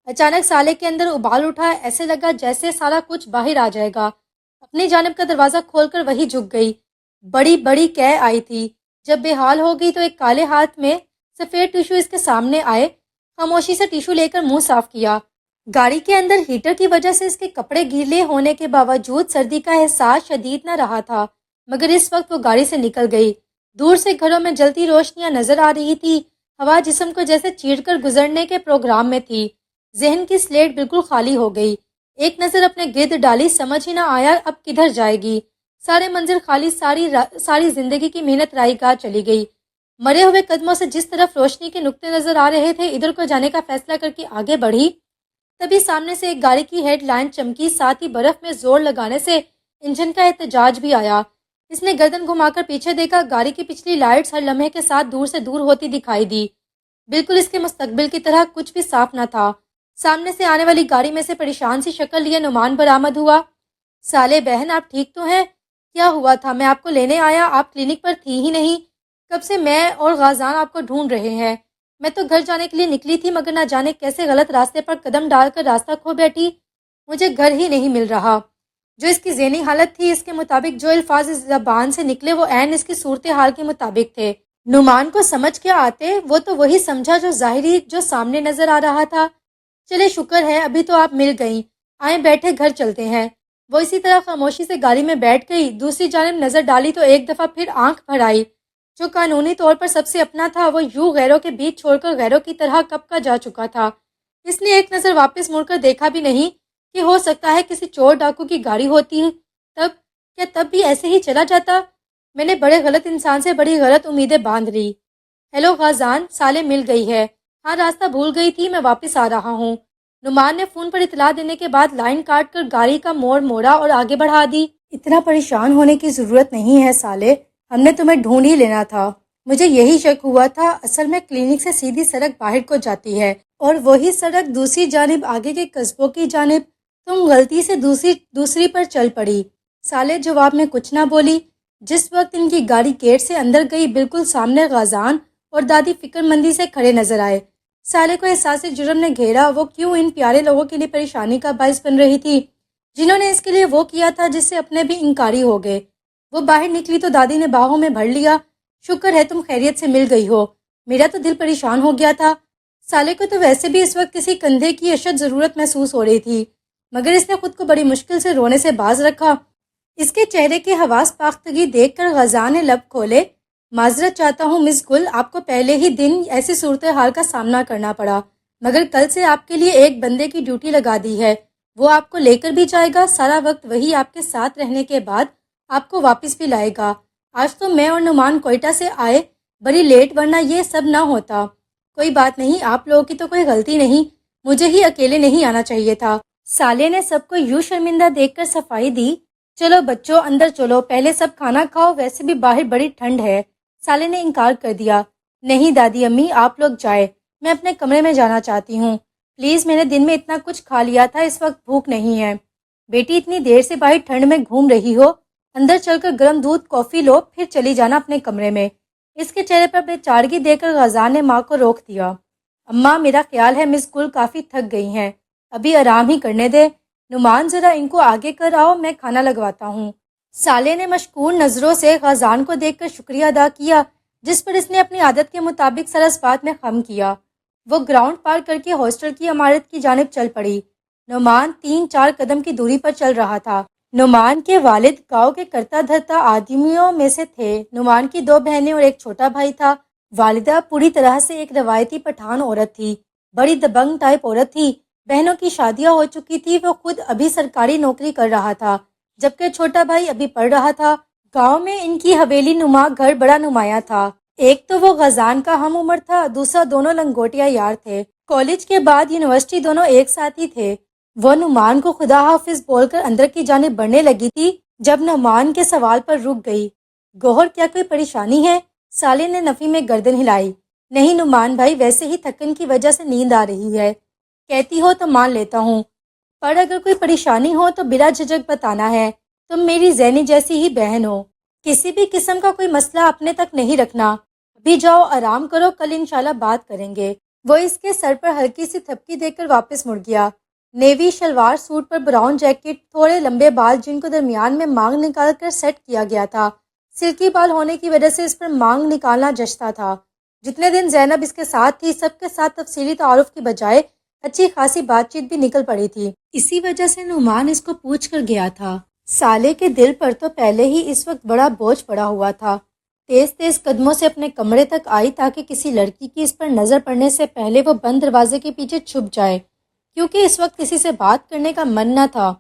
اچانک سالے کے اندر ابال اٹھا، ایسے لگا جیسے سارا کچھ باہر آ جائے گا۔ اپنی جانب کا دروازہ کھول کر وہی جھک گئی۔ بڑی بڑی کہہ آئی تھی، جب بے حال ہو گئی تو ایک کالے ہاتھ میں سفید ٹیشو اس کے سامنے آئے، خاموشی سے ٹیشو لے کر منہ صاف کیا۔ گاڑی کے اندر ہیٹر کی وجہ سے اس کے کپڑے گیلے ہونے کے باوجود سردی کا احساس شدید نہ رہا تھا، مگر اس وقت وہ گاڑی سے نکل گئی۔ دور سے گھروں میں جلتی روشنیاں نظر آ رہی تھی، ہوا جسم کو جیسے چیر کر گزرنے کے پروگرام میں تھی۔ ذہن کی سلیٹ بالکل خالی ہو گئی۔ ایک نظر اپنے گرد ڈالی، سمجھ ہی نہ آیا اب کدھر جائے گی۔ سارے منظر خالی، ساری زندگی کی محنت رائی گاہ چلی گئی۔ مرے ہوئے قدموں سے جس طرف روشنی کے نقطے نظر آ رہے تھے، ادھر کو جانے کا فیصلہ کر کے آگے بڑھی، تبھی سامنے سے ایک گاڑی کی ہیڈ لائن چمکی، ساتھ ہی برف میں زور لگانے سے انجن کا احتجاج بھی آیا۔ اس نے گردن گھما کر پیچھے دیکھا، گاڑی کی پچھلی لائٹس ہر لمحے کے ساتھ دور سے دور ہوتی دکھائی دی، بالکل اس کے مستقبل کی طرح، کچھ بھی صاف نہ تھا۔ سامنے سے آنے والی گاڑی میں سے پریشان سی شکل لیے نعمان برآمد ہوا۔ سالے بہن، آپ ٹھیک تو ہیں؟ کیا ہوا تھا؟ میں آپ کو لینے آیا، آپ کلینک پر تھی ہی نہیں، کب سے میں اور غازان آپ کو ڈھونڈ رہے ہیں۔ میں تو گھر جانے کے لیے نکلی تھی، مگر نہ جانے کیسے غلط راستے پر قدم ڈال کر راستہ کھو بیٹھی، مجھے گھر ہی نہیں مل رہا۔ جو اس کی ذہنی حالت تھی، اس کے مطابق جو الفاظ اس زبان سے نکلے وہ عین اس کی صورتحال کے مطابق تھے۔ نعمان کو سمجھ کیا آتے، وہ تو وہی سمجھا جو ظاہری، جو سامنے نظر آ رہا تھا۔ چلے شکر ہے ابھی تو آپ مل گئیں، آئیں بیٹھے، گھر چلتے ہیں۔ وہ اسی طرح خاموشی سے گاڑی میں بیٹھ گئی، دوسری جانب نظر ڈالی تو ایک دفعہ پھر آنکھ بھر آئی۔ جو قانونی طور پر سب سے اپنا تھا، وہ یوں غیروں کے بیچ چھوڑ کر غیروں کی طرح کب کا جا چکا تھا۔ اس نے ایک نظر واپس مڑ کر دیکھا بھی نہیں کہ ہو سکتا ہے کسی چور ڈاکو کی گاڑی ہوتی، تب بھی ایسے ہی چلا جاتا۔ میں نے بڑے غلط انسان سے بڑی غلط امیدیں باندھ لی۔ ہیلو غازان، سالے مل گئی ہے؟ ہاں، راستہ بھول گئی تھی، میں واپس آ رہا ہوں۔ نعمان نے فون پر اطلاع دینے کے بعد لائن کاٹ کر گاڑی کا موڑ موڑا اور آگے بڑھا دی۔ اتنا پریشان ہونے کی ضرورت نہیں ہے سالے، ہم نے تمہیں ڈھونڈ ہی لینا تھا۔ مجھے یہی شک ہوا تھا، اصل میں کلینک سے سیدھی سڑک باہر کو جاتی ہے اور وہی سڑک دوسری جانب آگے کے قصبوں کی جانب۔ تم غلطی سے دوسری پر چل پڑی۔ سالے جواب میں کچھ نہ بولی۔ جس وقت ان کی گاڑی گیٹ سے اندر گئی، بالکل سامنے غازان اور دادی فکر مندی سے کھڑے نظر آئے۔ سالے کو احساس جرم نے گھیرا، وہ کیوں ان پیارے لوگوں کے لیے پریشانی کا باعث بن رہی تھی جنہوں نے اس کے لیے وہ کیا تھا جس سے اپنے بھی انکاری ہو گئے۔ وہ باہر نکلی تو دادی نے باہوں میں بھر لیا۔ شکر ہے تم خیریت سے مل گئی ہو، میرا تو دل پریشان ہو گیا تھا۔ سالے کو تو ویسے بھی اس وقت کسی کندھے کی اشد ضرورت محسوس ہو رہی تھی، مگر اس نے خود کو بڑی مشکل سے رونے سے باز رکھا۔ اس کے چہرے کی حواس پاختگی دیکھ کر غزاں نے لب کھولے۔ معذرت چاہتا ہوں مس گل، آپ کو پہلے ہی دن ایسی صورتحال کا سامنا کرنا پڑا، مگر کل سے آپ کے لیے ایک بندے کی ڈیوٹی لگا دی ہے، وہ آپ کو لے کر بھی جائے گا، سارا وقت وہی آپ کے ساتھ رہنے کے بعد آپ کو واپس بھی لائے گا۔ آج تو میں اور نعمان کوئٹہ سے آئے بڑی لیٹ، ورنہ یہ سب نہ ہوتا۔ کوئی بات نہیں، آپ لوگوں کی تو کوئی غلطی نہیں، مجھے ہی اکیلے نہیں آنا چاہیے تھا۔ سالے نے سب کو یوں شرمندہ دیکھ کر صفائی دی۔ چلو بچوں اندر چلو، پہلے سب کھانا کھاؤ، ویسے بھی باہر بڑی ٹھنڈ ہے۔ سالے نے انکار کر دیا۔ نہیں دادی امی، آپ لوگ جائے، میں اپنے کمرے میں جانا چاہتی ہوں، پلیز، میں نے دن میں اتنا کچھ کھا لیا تھا، اس وقت بھوک نہیں ہے۔ بیٹی اتنی دیر سے باہر ٹھنڈ میں گھوم رہی ہو، اندر چل کر گرم دودھ کافی لو، پھر چلی جانا اپنے کمرے میں۔ اس کے چہرے پر بے چارگی دے کر غزاں نے ماں کو روک دیا۔ اماں میرا خیال ہے مس گل کافی تھک گئی ہیں، ابھی آرام ہی کرنے دے۔ نعمان ذرا ان کو آگے کر آؤ، میں کھانا لگواتا ہوں۔ سالے نے مشکور نظروں سے غزاں کو دیکھ کر شکریہ ادا کیا، جس پر اس نے اپنی عادت کے مطابق سر اس بات میں خم کیا۔ وہ گراؤنڈ پار کر کے ہاسٹل کی عمارت کی جانب چل پڑی۔ نعمان 3-4 قدم کی دوری پر چل رہا تھا۔ نعمان کے والد گاؤں کے کرتا دھرتا آدمیوں میں سے تھے۔ نعمان کی 2 بہنیں اور ایک چھوٹا بھائی تھا۔ والدہ پوری طرح سے ایک روایتی پٹھان عورت تھی، بڑی دبنگ ٹائپ عورت تھی۔ بہنوں کی شادیاں ہو چکی تھی، وہ خود ابھی سرکاری نوکری کر رہا تھا، جبکہ چھوٹا بھائی ابھی پڑھ رہا تھا۔ گاؤں میں ان کی حویلی نما گھر بڑا نمایاں تھا۔ ایک تو وہ غزاں کا ہم عمر تھا، دوسرا دونوں لنگوٹیا یار تھے۔ کالج کے بعد یونیورسٹی دونوں ایک ساتھ ہی تھے۔ وہ نعمان کو خدا حافظ بول کر اندر کی جانب بڑھنے لگی تھی جب نعمان کے سوال پر رک گئی۔ گوہر کیا کوئی پریشانی ہے؟ سالے نے نفی میں گردن ہلائی۔ نہیں نعمان بھائی، ویسے ہی تھکن کی وجہ سے نیند آ رہی ہے، کہتی ہو تو مان لیتا ہوں، پر اگر کوئی پریشانی ہو تو بلا جھجک بتانا ہے، تم میری زینی جیسی ہی بہن ہو، کسی بھی قسم کا کوئی مسئلہ اپنے تک نہیں رکھنا، ابھی جاؤ آرام کرو، کل انشاءاللہ بات کریں گے۔ وہ اس کے سر پر ہلکی سی تھپکی دے کر واپس مڑ گیا۔ نیوی شلوار سوٹ پر براؤن جیکٹ، تھوڑے لمبے بال جن کو درمیان میں مانگ نکال کر سیٹ کیا گیا تھا، سلکی بال ہونے کی وجہ سے اس پر مانگ نکالنا جچتا تھا۔ جتنے دن زینب اس کے ساتھ تھی، سب کے ساتھ تفصیلی تعارف کی بجائے اچھی خاصی بات چیت بھی نکل پڑی تھی، اسی وجہ سے نعمان اس کو پوچھ کر گیا تھا۔ سالے کے دل پر تو پہلے ہی اس وقت بڑا بوجھ پڑا ہوا تھا۔ تیز تیز قدموں سے اپنے کمرے تک آئی تاکہ کسی لڑکی کی اس پر نظر پڑنے سے پہلے وہ بند دروازے کے پیچھے چھپ جائے، کیونکہ اس وقت کسی سے بات کرنے کا من نہ تھا۔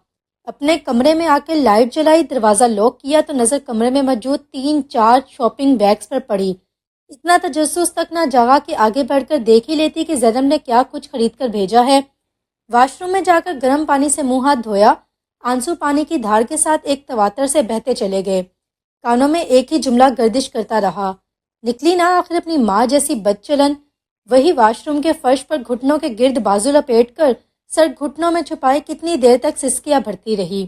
اپنے کمرے میں آ کے لائٹ جلائی، دروازہ لاک کیا تو نظر کمرے میں موجود 3-4 شاپنگ بیگز پر پڑی۔ اتنا تجسس تک نہ جاگا کہ آگے بڑھ کر دیکھ ہی لیتی کہ زینب نے کیا کچھ خرید کر بھیجا ہے۔ واش روم میں جا کر گرم پانی سے منہ ہاتھ دھویا، آنسو پانی کی دھار کے ساتھ ایک تواتر سے بہتے چلے گئے۔ کانوں میں ایک ہی جملہ گردش کرتا رہا، نکلی نہ آخر اپنی ماں جیسی بد چلن۔ وہی واش روم کے فرش پر گھٹنوں کے گرد بازو لپیٹ کر سر گھٹنوں میں چھپائے کتنی دیر تک سسکیاں بھرتی رہی۔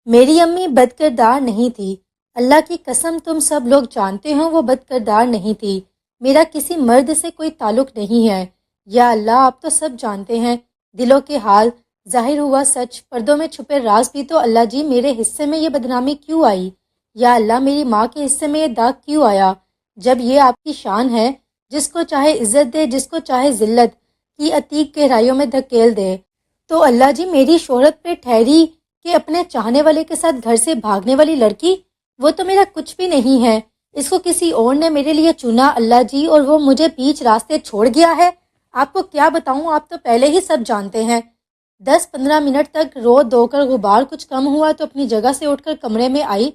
میری امی بد کردار نہیں تھی، اللہ کی قسم تم سب لوگ جانتے ہو وہ بد کردار نہیں تھی، میرا کسی مرد سے کوئی تعلق نہیں ہے، یا اللہ آپ تو سب جانتے ہیں دلوں کے حال، ظاہر ہوا سچ، پردوں میں چھپے راز بھی تو اللہ جی میرے حصے میں یہ بدنامی کیوں آئی، یا اللہ میری ماں کے حصے میں یہ داغ کیوں آیا، جب یہ آپ کی شان ہے جس کو چاہے عزت دے، جس کو چاہے ذلت کی عتیق گہرائیوں میں دھکیل دے، تو اللہ جی میری شہرت پہ ٹھہری کہ اپنے چاہنے والے کے ساتھ گھر سے بھاگنے والی لڑکی، وہ تو میرا کچھ بھی نہیں ہے، اس کو کسی اور نے میرے لیے چنا اللہ جی، اور وہ مجھے بیچ راستے چھوڑ گیا ہے۔ آپ کو کیا بتاؤں، آپ تو پہلے ہی سب جانتے ہیں۔ 10-15 منٹ تک رو دو کر غبار کچھ کم ہوا تو اپنی جگہ سے اٹھ کر کمرے میں آئی،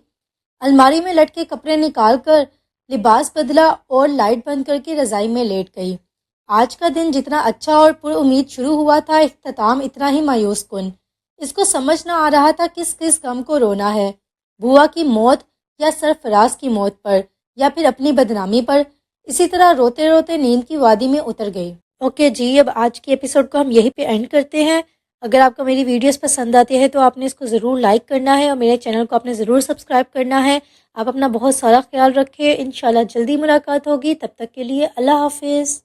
الماری میں لٹکے کپڑے نکال کر لباس بدلا اور لائٹ بند کر کے رضائی میں لیٹ گئی۔ آج کا دن جتنا اچھا اور پر امید شروع ہوا تھا، اختتام اتنا ہی مایوس کن۔ اس کو سمجھ نہ آ رہا تھا کس کس غم کو رونا ہے، بوا کی موت یا سرفراز کی موت پر، یا پھر اپنی بدنامی پر۔ اسی طرح روتے روتے نیند کی وادی میں اتر گئی۔ اوکے جی، اب آج کی ایپیسوڈ کو ہم یہیں پہ اینڈ کرتے ہیں۔ اگر آپ کو میری ویڈیوز پسند آتی ہے تو آپ نے اس کو ضرور لائک کرنا ہے اور میرے چینل کو آپ نے ضرور سبسکرائب کرنا ہے۔ آپ اپنا بہت سارا خیال رکھیں، انشاءاللہ جلدی ملاقات ہوگی، تب تک کے لیے اللہ حافظ۔